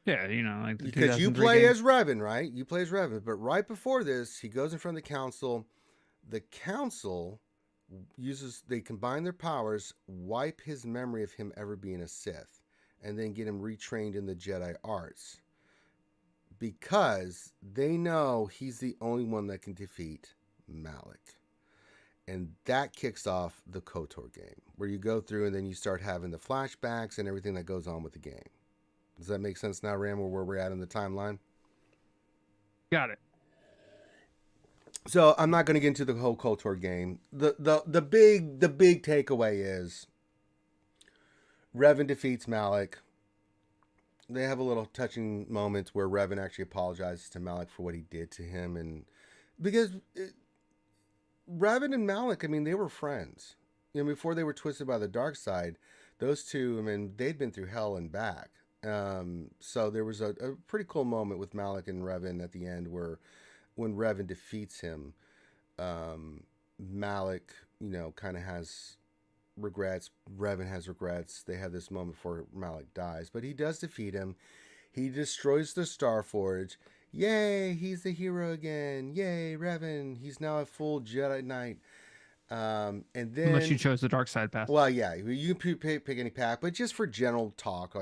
Yeah, like the because you play as Revan, right? You play as Revan. But right before this, he goes in front of the council. The council they combine their powers, wipe his memory of him ever being a Sith, and then get him retrained in the Jedi arts. Because they know he's the only one that can defeat Malik. And that kicks off the KOTOR game, where you go through and then you start having the flashbacks and everything that goes on with the game. Does that make sense now, Ram, where we're at in the timeline? Got it. So I'm not going to get into the whole KOTOR game. The big takeaway is Revan defeats Malik. They have a little touching moment where Revan actually apologizes to Malik for what he did to him, and because Revan and Malik, I mean, they were friends. Before they were twisted by the dark side, those two, I mean, they'd been through hell and back. So there was a pretty cool moment with Malik and Revan at the end where when Revan defeats him, Malik, kind of has regrets. Revan has regrets. They have this moment before Malik dies, but he does defeat him. He destroys the Starforge. Yay, he's the hero again. Yay, Revan. He's now a full Jedi Knight. And then, unless you chose the dark side path. Well, yeah, you can pick any path, but just for general talk,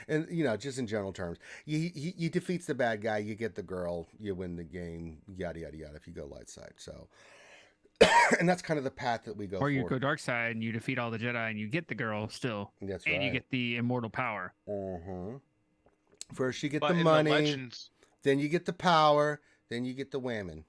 just in general terms, he defeats the bad guy, you get the girl, you win the game, yada yada yada. If you go light side, so and that's kind of the path that we go. Or you go dark side and you defeat all the Jedi and you get the girl still. That's right. And you get the immortal power. First you get the money, then you get the power, then you get the whammon.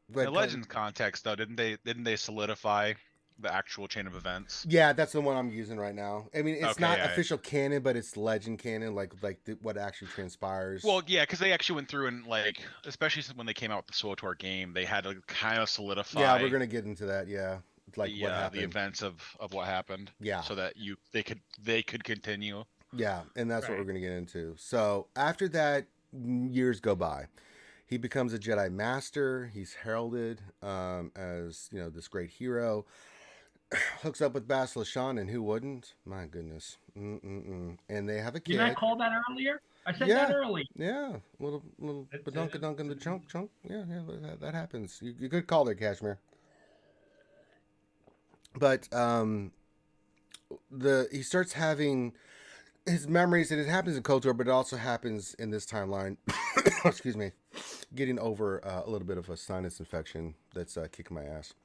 In the Legends context, though, didn't they solidify the actual chain of events. Yeah, that's the one I'm using right now. I mean, it's Okay, not yeah. official canon, but it's legend canon, like what actually transpires. Well, yeah, because they actually went through and like, especially when they came out with the SWTOR game, they had to kind of solidify. Yeah, we're gonna get into that. Yeah, like what happened, the events of what happened. Yeah, so that they could continue. Yeah, and that's what Right. we're gonna get into. So after that, years go by. He becomes a Jedi Master. He's heralded as this great hero. Hooks up with Bas Lashan, and who wouldn't? My goodness. And they have a kid. Didn't I call that earlier? I said Yeah. that early. Yeah, little It's- badunk dunk in the chunk. Yeah, that happens. You good call there, Cashmere. But he starts having his memories, and it happens in KOTOR, but it also happens in this timeline. Excuse me, getting over a little bit of a sinus infection that's kicking my ass.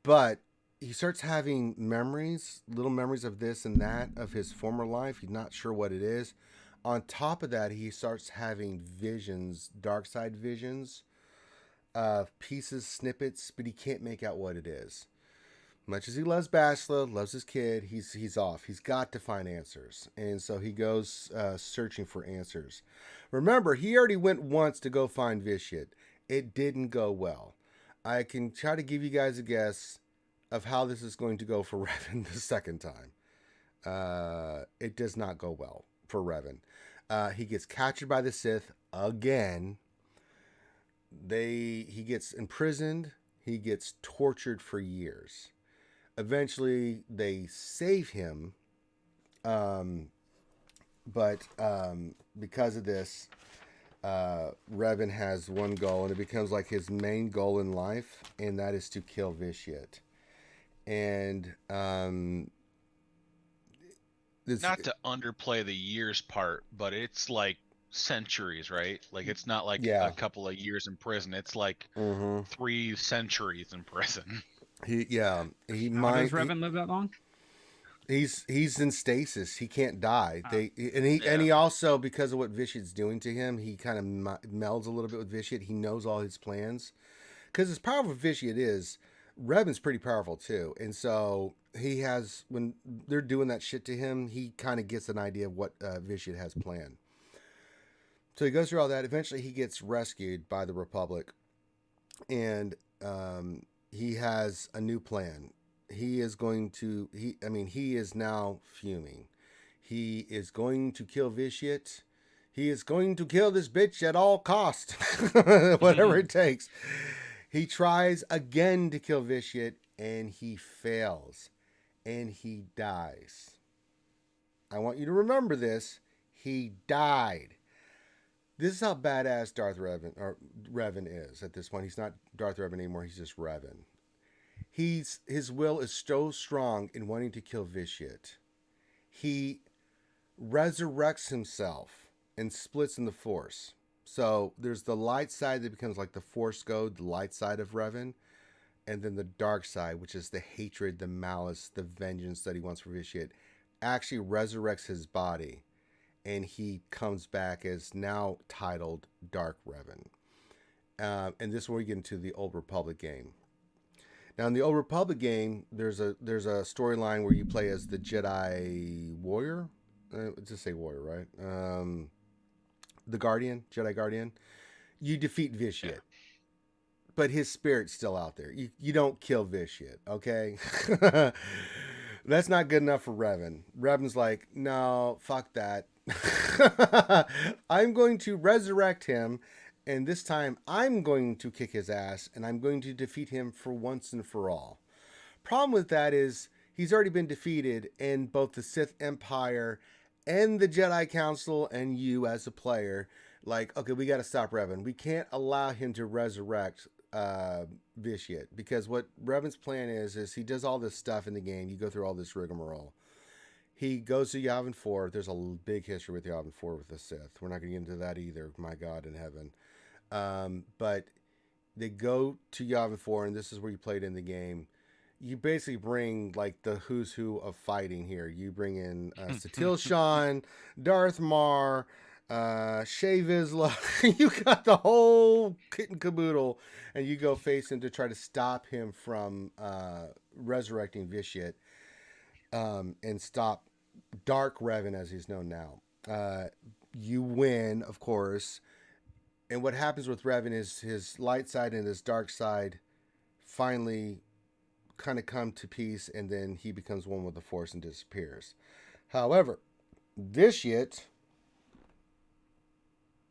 But he starts having memories, little memories of this and that of his former life. He's not sure what it is. On top of that, he starts having visions, dark side visions, pieces, snippets, but he can't make out what it is. Much as he loves Bastila, loves his kid, he's off. He's got to find answers, and so he goes searching for answers. Remember, he already went once to go find Vitiate. It didn't go well. I can try to give you guys a guess of how this is going to go for Revan the second time. It does not go well for Revan. He gets captured by the Sith again. He gets imprisoned. He gets tortured for years. Eventually, they save him, but because of this, Revan has one goal, and it becomes like his main goal in life, and that is to kill Vitiate. And not to underplay the years part, but it's like centuries, right? Like it's not like a couple of years in prison. It's like 3 centuries in prison. How does Revan live that long? He's in stasis. He can't die. And he also, because of what Vitiate's doing to him, he kind of melds a little bit with Vitiate. He knows all his plans, because as powerful as Vitiate is, Revan's pretty powerful too. And so he has, when they're doing that shit to him, he kind of gets an idea of what Vitiate has planned. So he goes through all that. Eventually, he gets rescued by the Republic, and he has a new plan. He is going to, he is now fuming. He is going to kill Vitiate. He is going to kill this bitch at all cost, whatever it takes. He tries again to kill Vitiate, and he fails, and he dies. I want you to remember this. He died. This is how badass Revan is at this point. He's not Darth Revan anymore. He's just Revan. His will is so strong in wanting to kill Vitiate. He resurrects himself and splits in the Force. So there's the light side that becomes like the Force Code, the light side of Revan, and then the dark side, which is the hatred, the malice, the vengeance that he wants for Vitiate, actually resurrects his body, and he comes back as now titled Dark Revan. And this is where we get into the Old Republic game. Now, in the Old Republic game, there's a storyline where you play as the Jedi Warrior. Just say Warrior, right? The Guardian, Jedi Guardian. You defeat Vitiate, but his spirit's still out there. You don't kill Vitiate, okay? That's not good enough for Revan. Revan's like, no, fuck that. I'm going to resurrect him, and this time I'm going to kick his ass, and I'm going to defeat him for once and for all. Problem with that is he's already been defeated, and both the Sith Empire and the Jedi Council and you as a player, like, okay, we got to stop Revan. We can't allow him to resurrect Vitiate, because what Revan's plan is he does all this stuff in the game. You go through all this rigmarole. He goes to Yavin 4. There's a big history with Yavin 4 with the Sith. We're not going to get into that either. My God in heaven. But they go to Yavin 4, and this is where you played in the game. You basically bring like the who's who of fighting here. You bring in Satil Shan, Darth Mar, Shea Vizsla, you got the whole kit and caboodle, and you go face him to try to stop him from resurrecting Vitiate, and stop Dark Revan as he's known now. You win, of course, and what happens with Revan is his light side and his dark side finally kind of come to peace, and then he becomes one with the Force and disappears. However, Vitiate,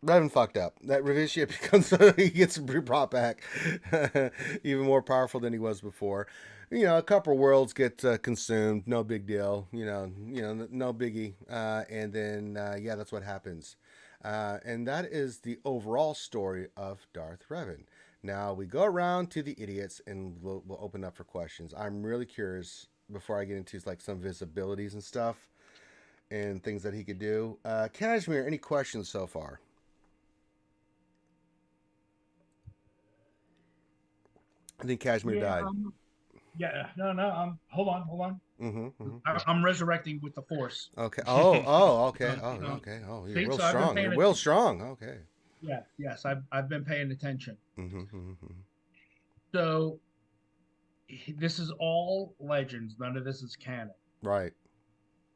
Revan fucked up. That Vitiate becomes he gets brought back, even more powerful than he was before. A couple of worlds get consumed, no big deal. No biggie. And then that's what happens. And that is the overall story of Darth Revan. Now we go around to the idiots, and we'll open up for questions. I'm really curious before I get into like some visibilities and stuff, and things that he could do. Kashmir, any questions so far? I think Kashmir died. No. Hold on. Mm-hmm. I'm resurrecting with the Force. Okay. Okay. Okay. Oh, you're real strong. You're real strong. Okay. Yeah. Yes, I've been paying attention. Mm-hmm. So this is all legends. None of this is canon. Right.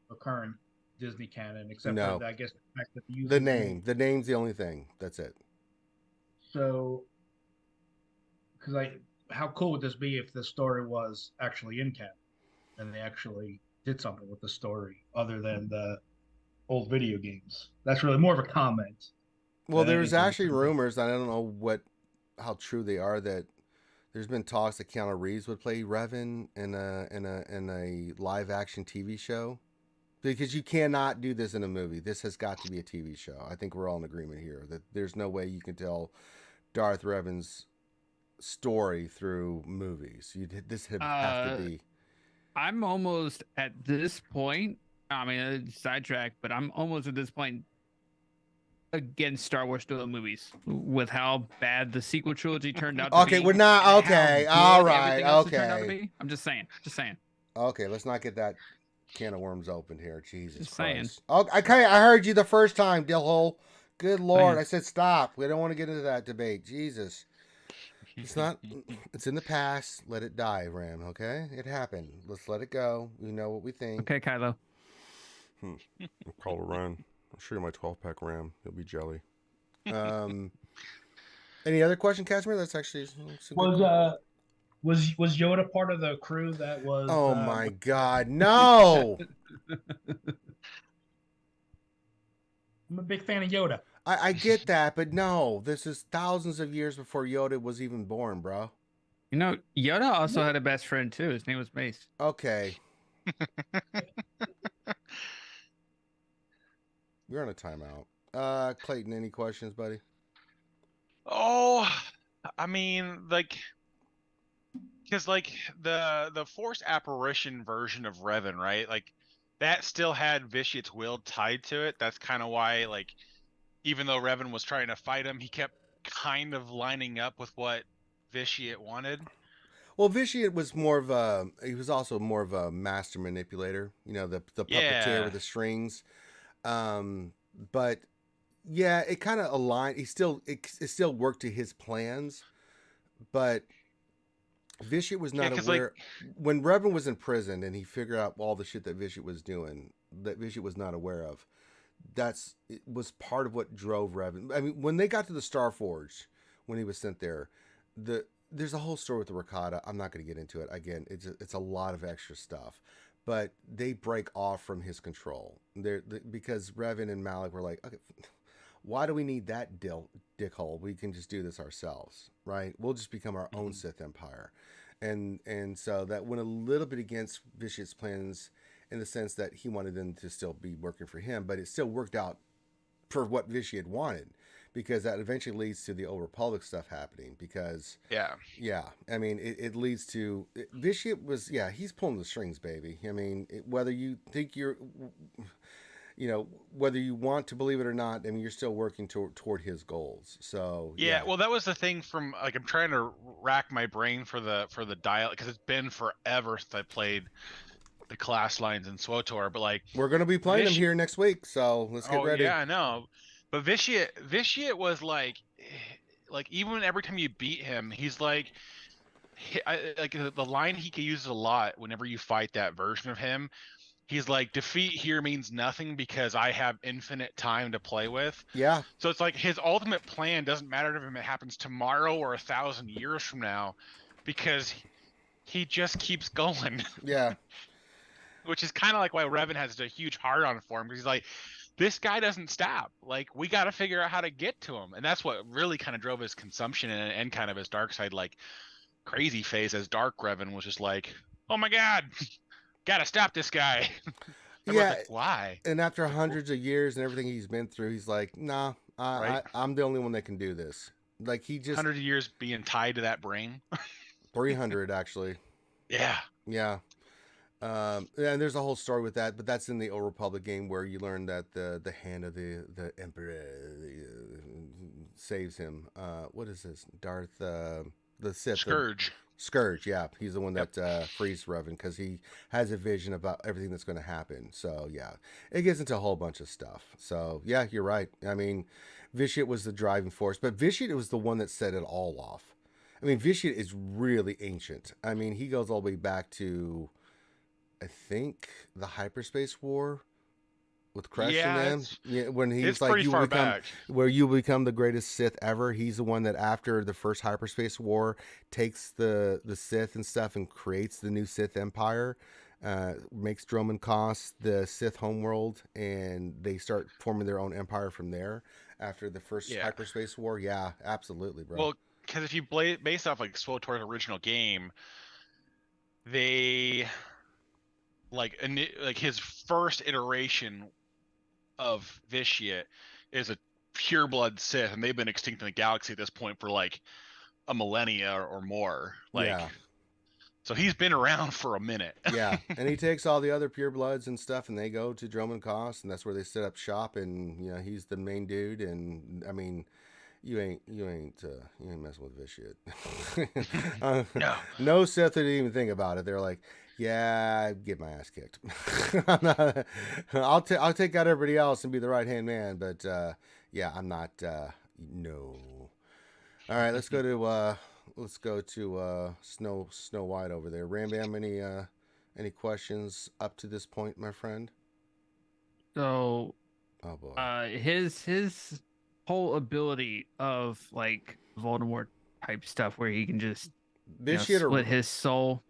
The current Disney canon, except for I guess the fact that the name's the only thing. That's it. So, how cool would this be if the story was actually in canon and they actually did something with the story other than the old video games? That's really more of a comment. Well, there's actually rumors, I don't know how true they are, that there's been talks that Keanu Reeves would play Revan in a live action TV show, because you cannot do this in a movie. This has got to be a TV show. I think we're all in agreement here that there's no way you can tell Darth Revan's story through movies. This would have to be. I'm almost at this point. I mean, sidetrack, but I'm almost at this point against Star Wars doing movies with how bad the sequel trilogy turned out to be. Okay, we're not okay. All right, okay. I'm just saying. Okay, let's not get that can of worms open here. Jesus just Christ. Okay, I heard you the first time, Dillhole. Good Lord, I said stop. We don't want to get into that debate. Jesus. It's in the past. Let it die, Ram, okay? It happened. Let's let it go. We know what we think. Okay, Kylo. I'll call it Ram. I'll show you my 12-pack Ram. You'll be jelly. Any other question, Kashmir? That's actually... Was Yoda part of the crew that was... Oh, my God. No! I'm a big fan of Yoda. I get that, but no. This is thousands of years before Yoda was even born, bro. Yoda also had a best friend, too. His name was Mace. Okay. You're on a timeout. Clayton, any questions, buddy? Oh, I mean, because the Force apparition version of Revan, right? That still had Vitiate's will tied to it. That's kind of why, even though Revan was trying to fight him, he kept kind of lining up with what Vitiate wanted. Well, Vitiate was he was also more of a master manipulator, the puppeteer with the strings. But yeah, it kind of aligned. It still worked to his plans, but Vitiate was not aware. When Revan was in prison and he figured out all the shit that Vitiate was doing, that Vitiate was not aware of. It was part of what drove Revan. I mean, when they got to the Star Forge, when he was sent there, there's a whole story with the Rakata. I'm not going to get into it. Again, it's a lot of extra stuff, but they break off from his control. Because Revan and Malik were like, okay, why do we need that dickhole? We can just do this ourselves, right? We'll just become our own Sith Empire, and so that went a little bit against Vitiate's plans, in the sense that he wanted them to still be working for him, but it still worked out for what Vitiate wanted, because that eventually leads to the Old Republic stuff happening. Because I mean, it leads to Vitiate was he's pulling the strings, baby. I mean, whether you think whether you want to believe it or not, I mean, you're still working toward his goals. So well, that was the thing. From I'm trying to rack my brain for the dialogue, because it's been forever since I played the class lines in SWTOR, but we're gonna be playing them here next week, so let's get ready. Yeah, I know. But Vitiate was like even every time you beat him, he's like, like the line he uses a lot whenever you fight that version of him. He's like, defeat here means nothing because I have infinite time to play with. Yeah. So it's like his ultimate plan doesn't matter to him if it happens tomorrow or 1,000 years from now, because he just keeps going. Yeah. Which is kind of like why Revan has a huge hard on for him, because he's like, this guy doesn't stop. Like, we got to figure out how to get to him. And that's what really kind of drove his consumption and kind of his dark side, like, crazy phase, as Dark Revan was just like, oh my God, gotta stop this guy. Yeah. Like, why? And after hundreds of years and everything he's been through, he's like, nah, Right? I'm the only one that can do this. Like, he just 100 years being tied to that brain. 300 actually. Yeah. Yeah. And there's a whole story with that, but that's in the Old Republic game where you learn that the hand of the Emperor saves him. What is this? Darth the Sith. Scourge. Scourge, yeah. He's the one that frees Revan because he has a vision about everything that's going to happen. So, yeah. It gets into a whole bunch of stuff. So, yeah, you're right. I mean, Vitiate was the driving force, but Vitiate was the one that set it all off. I mean, Vitiate is really ancient. I mean, he goes all the way back to, I think, the Hyperspace War with Crash and them. Yeah, when he's it's like, pretty you far become back. where you become the greatest Sith ever. He's the one that after the first Hyperspace War takes the Sith and stuff and creates the new Sith Empire. Makes Dromund Kaas the Sith homeworld, and they start forming their own empire from there after the first Hyperspace War. Yeah, absolutely, bro. Well, because if you base off like SWTOR's original game, they like his first iteration of Vitiate is a pureblood Sith, and they've been extinct in the galaxy at this point for like a millennia or more. Like, yeah. So he's been around for a minute. Yeah, and he takes all the other purebloods and stuff, and they go to Dromund Kaas, and that's where they set up shop. And you know, he's the main dude. And I mean, you ain't messing with Vitiate. No. No Sith didn't even think about it. They're like, yeah, I'd get my ass kicked. I'll take out everybody else and be the right hand man, but yeah, I'm not. No. All right, let's go to Snow White over there. Ram Bam, any questions up to this point, my friend? So, oh boy, his whole ability of like Voldemort type stuff, where he can just split his soul.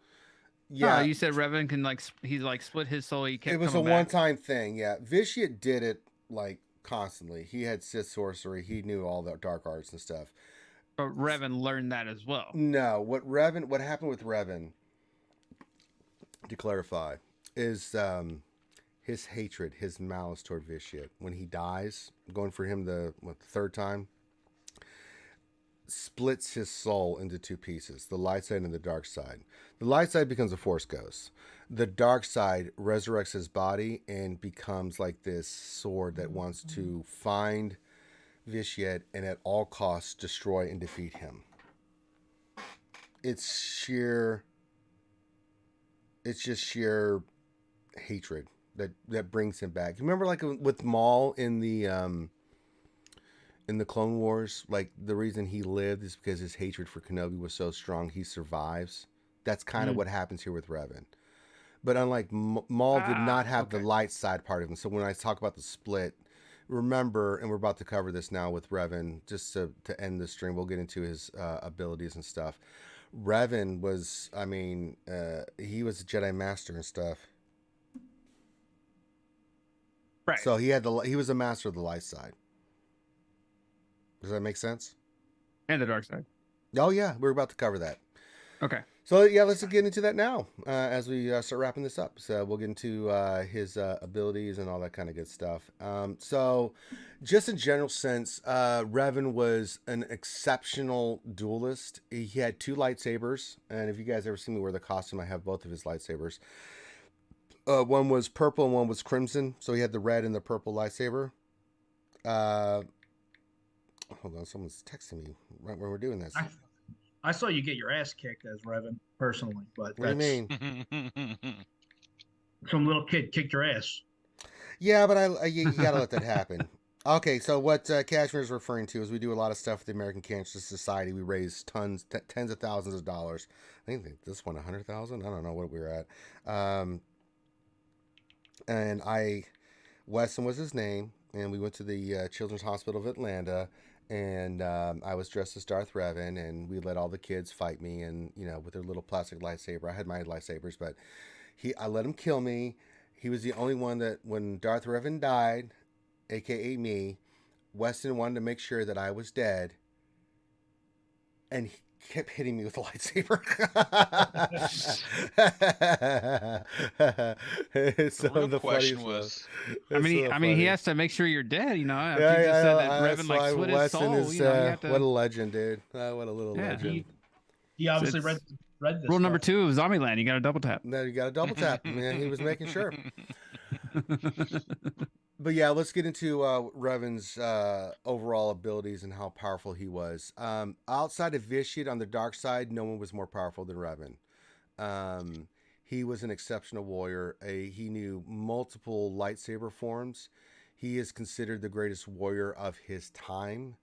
Yeah, you said Revan can he split his soul. He kept. It was a one-time thing. Yeah, Vitiate did it like constantly. He had Sith sorcery. He knew all the dark arts and stuff. But Revan learned that as well. No, what happened with Revan, to clarify, is his hatred, his malice toward Vitiate. When he dies, going for him the third time, splits his soul into two pieces, the light side and the dark side. The light side becomes a Force ghost. The dark side resurrects his body and becomes like this sword that wants to find Vitiate and at all costs destroy and defeat him. It's just sheer hatred that brings him back. Remember, like with Maul in the Clone Wars, like the reason he lived is because his hatred for Kenobi was so strong. He survives. That's kind of what happens here with Revan. But unlike Maul, did not have the light side part of him. So when I talk about the split, remember, and we're about to cover this now with Revan, just to end the stream, we'll get into his abilities and stuff. Revan was, he was a Jedi Master and stuff. Right. So he was a master of the light side. Does that make sense? And the dark side. Oh yeah, we're about to cover that. Okay. So yeah, let's get into that now as we start wrapping this up. So we'll get into his abilities and all that kind of good stuff. So just in general sense, Revan was an exceptional duelist. He had two lightsabers, and if you guys ever see me wear the costume, I have both of his lightsabers. One was purple and one was crimson. So he had the red and the purple lightsaber. Hold on, someone's texting me right when we're doing this. I saw you get your ass kicked as Revan personally, but what do you mean? Some little kid kicked your ass. Yeah, but you gotta let that happen. Okay, so what Cashmere is referring to is we do a lot of stuff with the American Cancer Society. We raise tens of thousands of dollars. I think this one 100,000. I don't know what we were at. Um, and Weston was his name, and we went to the Children's Hospital of Atlanta, and I was dressed as Darth Revan, and we let all the kids fight me, and with their little plastic lightsaber. I had my lightsabers, but I let him kill me. He was the only one that when Darth Revan died, aka me, Weston wanted to make sure that I was dead, and he kept hitting me with a lightsaber. It's The some real of the question funniest was, ones. I mean, he has to make sure you're dead. After Yeah, you just said that yeah, Revan that's like why split his Weston soul. is. You have What to. a legend, dude! What a little Yeah. legend. He So obviously it's read this rule number stuff. 2 of Zombieland. You got to double tap. Now you got a double tap, man. He was making sure. But yeah, let's get into Revan's overall abilities and how powerful he was. Outside of Vitiate on the dark side, no one was more powerful than Revan. He was an exceptional warrior. He knew multiple lightsaber forms. He is considered the greatest warrior of his time.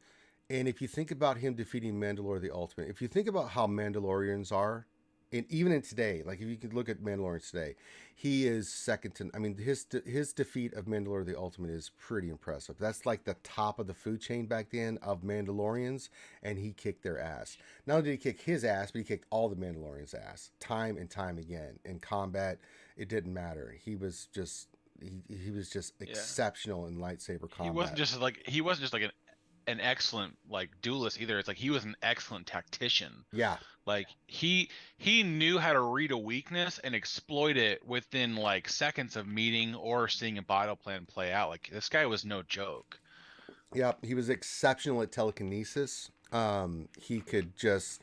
And if you think about him defeating Mandalore the Ultimate, if you think about how Mandalorians are, and even in today, like if you could look at Mandalorian today, he is second to. I mean, his defeat of Mandalore the Ultimate is pretty impressive. That's like the top of the food chain back then of Mandalorians, and he kicked their ass. Not only did he kick his ass, but he kicked all the Mandalorians' ass, time and time again. In combat, it didn't matter. He was just he was just yeah, exceptional in lightsaber he wasn't combat. just like an excellent like duelist either. It's like he was an excellent tactician. Yeah, Like he knew how to read a weakness and exploit it within like seconds of meeting or seeing a battle plan play out. Like this guy was no joke. yeah, he was exceptional at telekinesis. He could just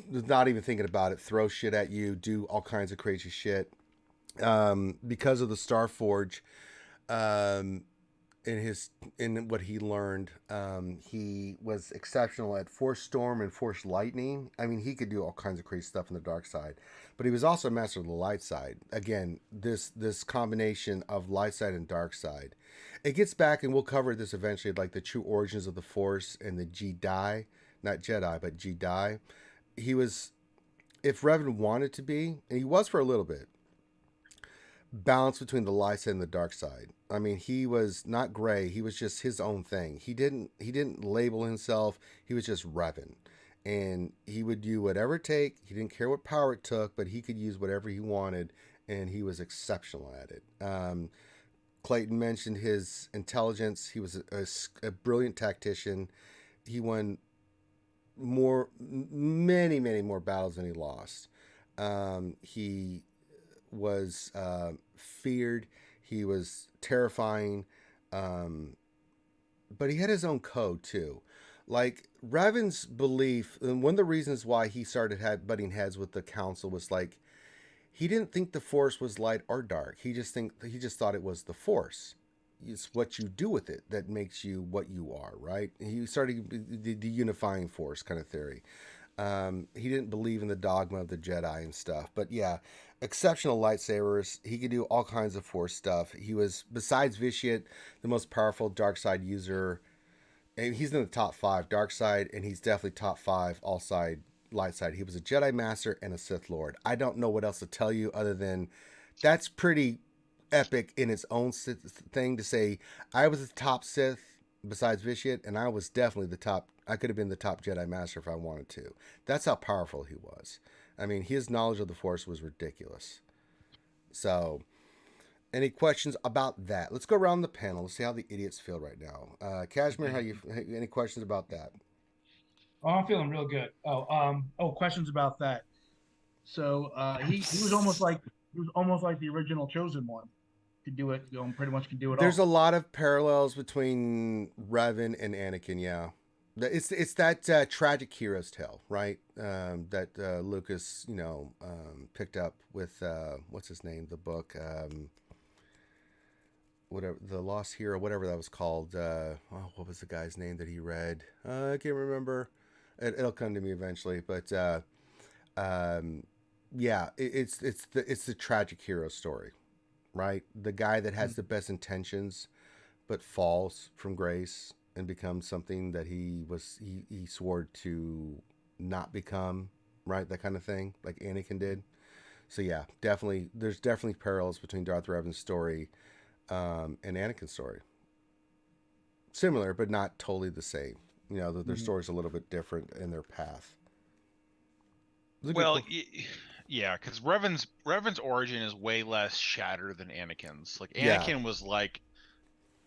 not even thinking about it, throw shit at you, do all kinds of crazy shit. Because of the Star Forge, um, in what he learned, he was exceptional at Force Storm and Force Lightning. I mean, he could do all kinds of crazy stuff in the dark side, but he was also a master of the light side. Again, this combination of light side and dark side, it gets back, and we'll cover this eventually, like the true origins of the Force and the Jedi, not Jedi, but Jedi. He was, if Revan wanted to be, and he was for a little bit, balance between the light side and the dark side. I mean, he was not gray. He was just his own thing. He didn't label himself. He was just Revan, and he would do whatever it take. He didn't care what power it took, but he could use whatever he wanted, and he was exceptional at it. Clayton mentioned his intelligence. He was a brilliant tactician. He won many more battles than he lost. He was feared. He was terrifying, um, but he had his own code too. Like Raven's belief, and one of the reasons why he started butting heads with the council was like he didn't think the Force was light or dark. He just thought it was the Force. It's what you do with it that makes you what you are, right? He started the unifying force kind of theory. He didn't believe in the dogma of the Jedi and stuff, but yeah, exceptional lightsabers. He could do all kinds of force stuff. He was, besides Vitiate, the most powerful dark side user. And he's in the top 5 dark side, and he's definitely top 5 all side light side. He was a Jedi Master and a Sith Lord. I don't know what else to tell you other than that's pretty epic in its own thing to say. I was the top Sith besides Vitiate, and I was definitely the top. I could have been the top Jedi Master if I wanted to. That's how powerful he was. I mean, his knowledge of the Force was ridiculous. So, any questions about that? Let's go around the panel. Let's see how the idiots feel right now. Kashmir, any questions about that? Oh, I'm feeling real good. Questions about that. So he was almost like the original chosen one. Could do it. Pretty much can do it There's all. a lot of parallels between Revan and Anakin. Yeah, it's that tragic hero's tale, right? That Lucas, picked up with what's his name, the book, whatever, the Lost Hero, whatever that was called. What was the guy's name that he read? I can't remember. It'll come to me eventually, but yeah, it's the tragic hero story, right? The guy that has the best intentions, but falls from grace and becomes something that he swore to not become, right? That kind of thing, like Anakin did. So yeah, definitely, there's definitely parallels between Darth Revan's story and Anakin's story. Similar, but not totally the same. You know, their story's a little bit different in their path. Well, yeah, because Revan's origin is way less shattered than Anakin's. Like Anakin was like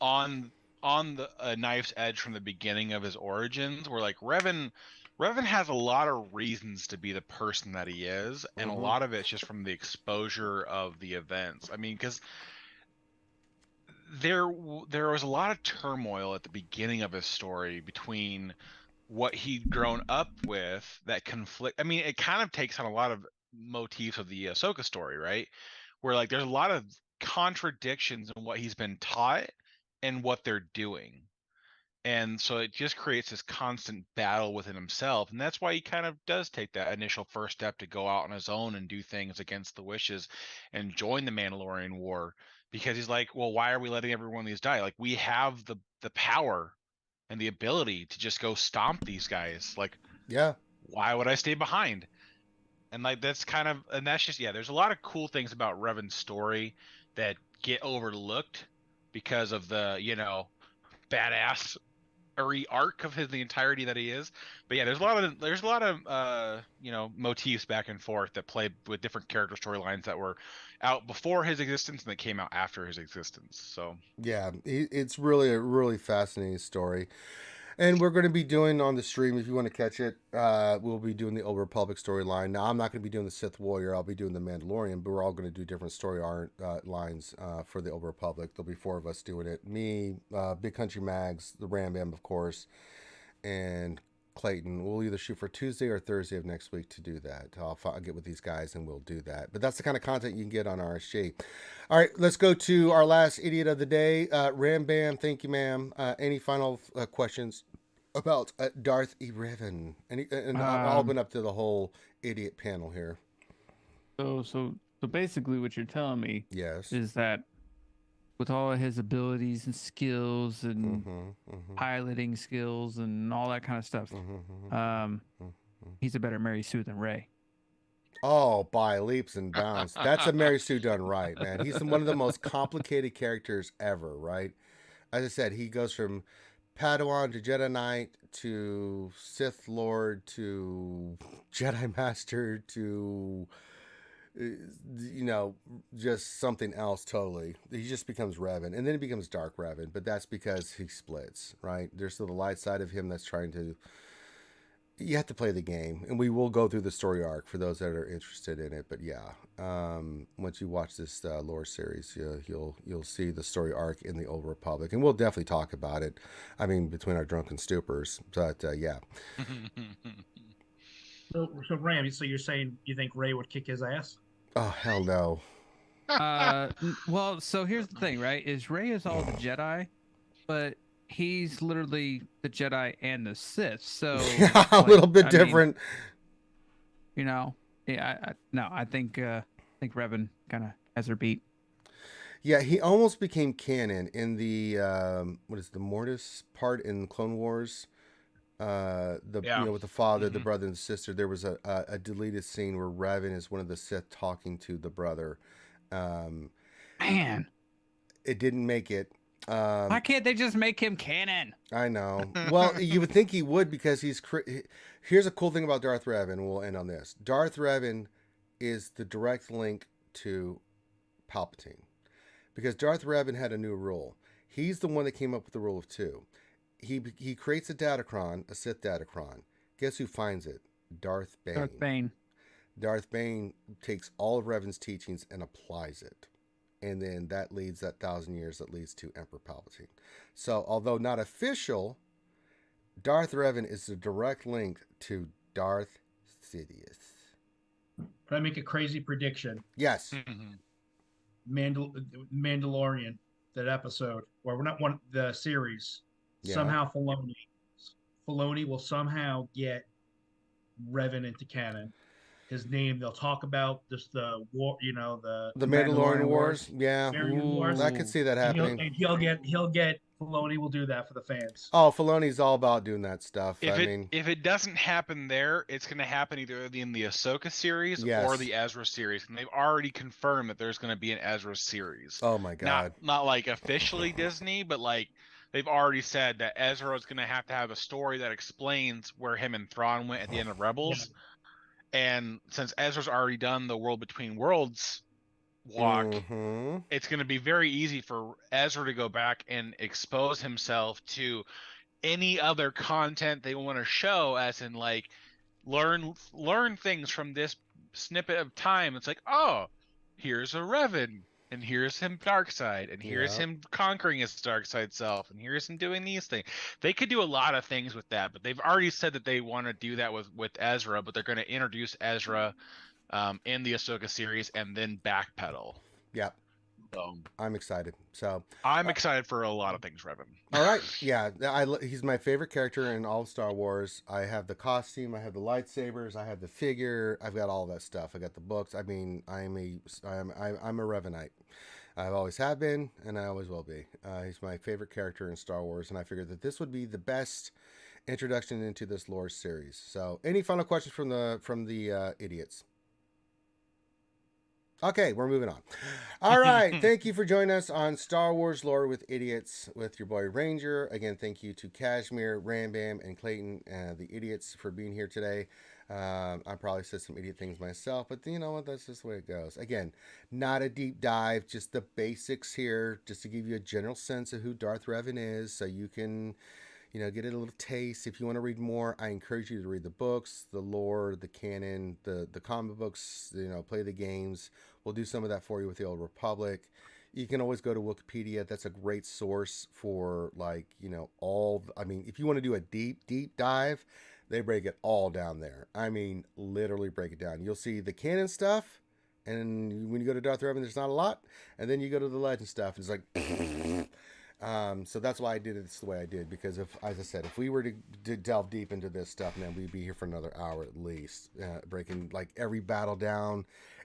on the knife's edge from the beginning of his origins. Where like Revan has a lot of reasons to be the person that he is, and a lot of it's just from the exposure of the events. I mean, because there was a lot of turmoil at the beginning of his story between what he'd grown up with, that conflict. I mean, it kind of takes on a lot of motifs of the Ahsoka story, right? Where like there's a lot of contradictions in what he's been taught and what they're doing. And so it just creates this constant battle within himself. And that's why he kind of does take that initial first step to go out on his own and do things against the wishes and join the Mandalorian War. Because he's like, well, why are we letting everyone these die? Like, we have the power and the ability to just go stomp these guys. Like, yeah, why would I stay behind? And like that's kind of, and that's just, yeah, there's a lot of cool things about Revan's story that get overlooked because of the, you know, badass arc of the entirety that he is. But yeah, there's a lot of you know, motifs back and forth that play with different character storylines that were out before his existence and that came out after his existence. So yeah, it's really a really fascinating story. And we're going to be doing on the stream, if you want to catch it, we'll be doing the Old Republic storyline. Now, I'm not going to be doing the Sith Warrior. I'll be doing the Mandalorian, but we're all going to do different story lines for the Old Republic. There'll be 4 of us doing it. Me, Big Country Mags, the Ram Bam, of course, and Clayton. We'll either shoot for Tuesday or Thursday of next week to do that. I'll get with these guys and we'll do that. But that's the kind of content you can get on RSG. All right, let's go to our last idiot of the day. Ram Bam, thank you, ma'am. Any final questions about Darth Revan? And I'll open up to the whole idiot panel here. So basically, what you're telling me, yes, is that with all of his abilities and skills and piloting skills and all that kind of stuff, he's a better Mary Sue than Rey. Oh, by leaps and bounds. That's a Mary Sue done right, man. He's one of the most complicated characters ever, right? As I said, he goes from Padawan to Jedi Knight to Sith Lord to Jedi Master to, you know, just something else totally. He just becomes Revan, and then he becomes Dark Revan, but that's because he splits, right? There's still the light side of him that's trying to. You have to play the game, and we will go through the story arc for those that are interested in it. But yeah, once you watch this lore series, you'll see the story arc in the Old Republic, and we'll definitely talk about it. I mean, between our drunken stupors, but yeah. So Ram, so you're saying you think Rey would kick his ass? Oh hell no. Well, so here's the thing, right? Is Rey is all the Jedi, but he's literally the Jedi and the Sith, so yeah, a little bit different. You know, yeah, I think Revan kind of has her beat. Yeah, he almost became canon in the what is the Mortis part in Clone Wars. You know, with the father, the brother, and the sister. There was a deleted scene where Revan is one of the Sith talking to the brother. Man, it didn't make it. Why can't they just make him canon? I know. Well, you would think he would, because here's a cool thing about Darth Revan. We'll end on this. Darth Revan is the direct link to Palpatine, because Darth Revan had a new rule. He's the one that came up with the rule of 2. He creates a Datacron, a Sith Datacron. Guess who finds it? Darth Bane. Darth Bane. Darth Bane takes all of Revan's teachings and applies it. And then that leads, that 1,000 years, that leads to Emperor Palpatine. So, although not official, Darth Revan is the direct link to Darth Sidious. Can I make a crazy prediction? Yes. Mandalorian, that episode, or we're not one the series. Yeah. Somehow Filoni will somehow get Revan into canon. his name. They'll talk about just the war, The Mandalorian Wars. Yeah, Mandalorian Wars. I could see that happening. And he'll get Filoni will do that for the fans. Oh, Filoni's all about doing that stuff. If it doesn't happen there, it's going to happen either in the Ahsoka series or the Ezra series, and they've already confirmed that there's going to be an Ezra series. Oh my god! Not like officially Disney, but like they've already said that Ezra is going to have a story that explains where him and Thrawn went at the end of Rebels. Yeah. And since Ezra's already done the World Between Worlds walk, it's going to be very easy for Ezra to go back and expose himself to any other content they want to show, as in like learn things from this snippet of time. It's like, oh, here's a Revan, and here's him dark side, and here's him conquering his dark side self, and here's him doing these things. They could do a lot of things with that, but they've already said that they want to do that with Ezra, but they're going to introduce Ezra in the Ahsoka series and then backpedal. Yep. I'm excited. So I'm excited for a lot of things, Revan. All right. Yeah. He's my favorite character in all of Star Wars. I have the costume. I have the lightsabers. I have the figure. I've got all that stuff. I got the books. I mean, I'm a Revanite. I've always have been, and I always will be. He's my favorite character in Star Wars, and I figured that this would be the best introduction into this lore series. So, any final questions from the idiots? Okay, we're moving on. All right, thank you for joining us on Star Wars Lore with Idiots with your boy Ranger. Again, thank you to Kashmir, Rambam, and Clayton, the idiots, for being here today. I probably said some idiot things myself, but you know what? That's just the way it goes. Again, not a deep dive, just the basics here, just to give you a general sense of who Darth Revan is, so you can, get a little taste. If you want to read more, I encourage you to read the books, the lore, the canon, the comic books, play the games. We'll do some of that for you with the Old Republic. You can always go to Wikipedia. That's a great source for if you want to do a deep dive, they break it all down there. I mean, literally break it down. You'll see the canon stuff, and when you go to Darth Revan, there's not a lot. And then you go to the legend stuff, and it's like... So that's why I did it the way I did, because as I said, if we were to delve deep into this stuff, man, we'd be here for another hour at least, breaking like every battle down,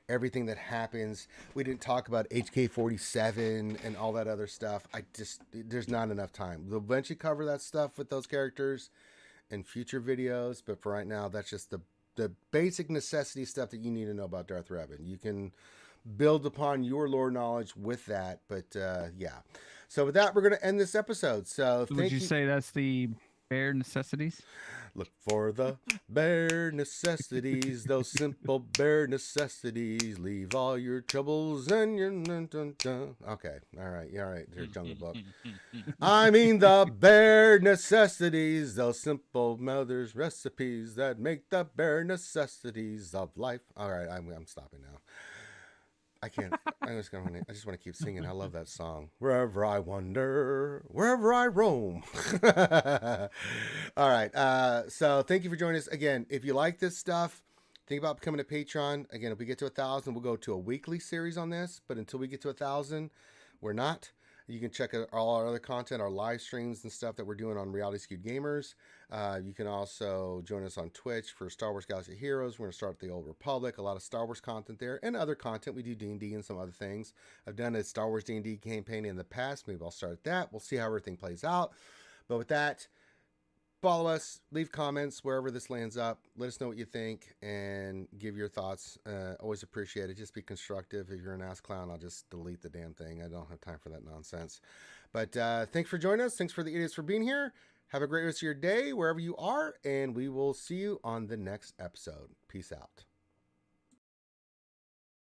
everything that happens. We didn't talk about HK-47 and all that other stuff. There's not enough time. We'll eventually cover that stuff with those characters in future videos, but for right now, that's just the basic necessity stuff that you need to know about Darth Revan. You can build upon your lore knowledge with that, but yeah. So with that, we're going to end this episode. So would you say that's the bare necessities? Look for the bare necessities, those simple bare necessities. Leave all your troubles and your... Okay, all right, there's Jungle Book. I mean the bare necessities, those simple mother's recipes that make the bare necessities of life. All right, I'm stopping now. I can't. I just want to keep singing. I love that song. Wherever I wander, wherever I roam. All right. So thank you for joining us again. If you like this stuff, think about becoming a patron. Again, if we get to 1,000, we'll go to a weekly series on this. But until we get to 1,000, we're not. You can check out all our other content, our live streams and stuff that we're doing on Reality Skewed Gamers. You can also join us on Twitch for Star Wars Galaxy Heroes. We're going to start the Old Republic, a lot of Star Wars content there, and other content. We do D&D and some other things. I've done a Star Wars D&D campaign in the past. Maybe I'll start that. We'll see how everything plays out. But with that, follow us, leave comments wherever this lands up. Let us know what you think and give your thoughts. Always appreciate it. Just be constructive. If you're an ass clown, I'll just delete the damn thing. I don't have time for that nonsense. But thanks for joining us. Thanks for the idiots for being here. Have a great rest of your day wherever you are, and we will see you on the next episode. Peace out.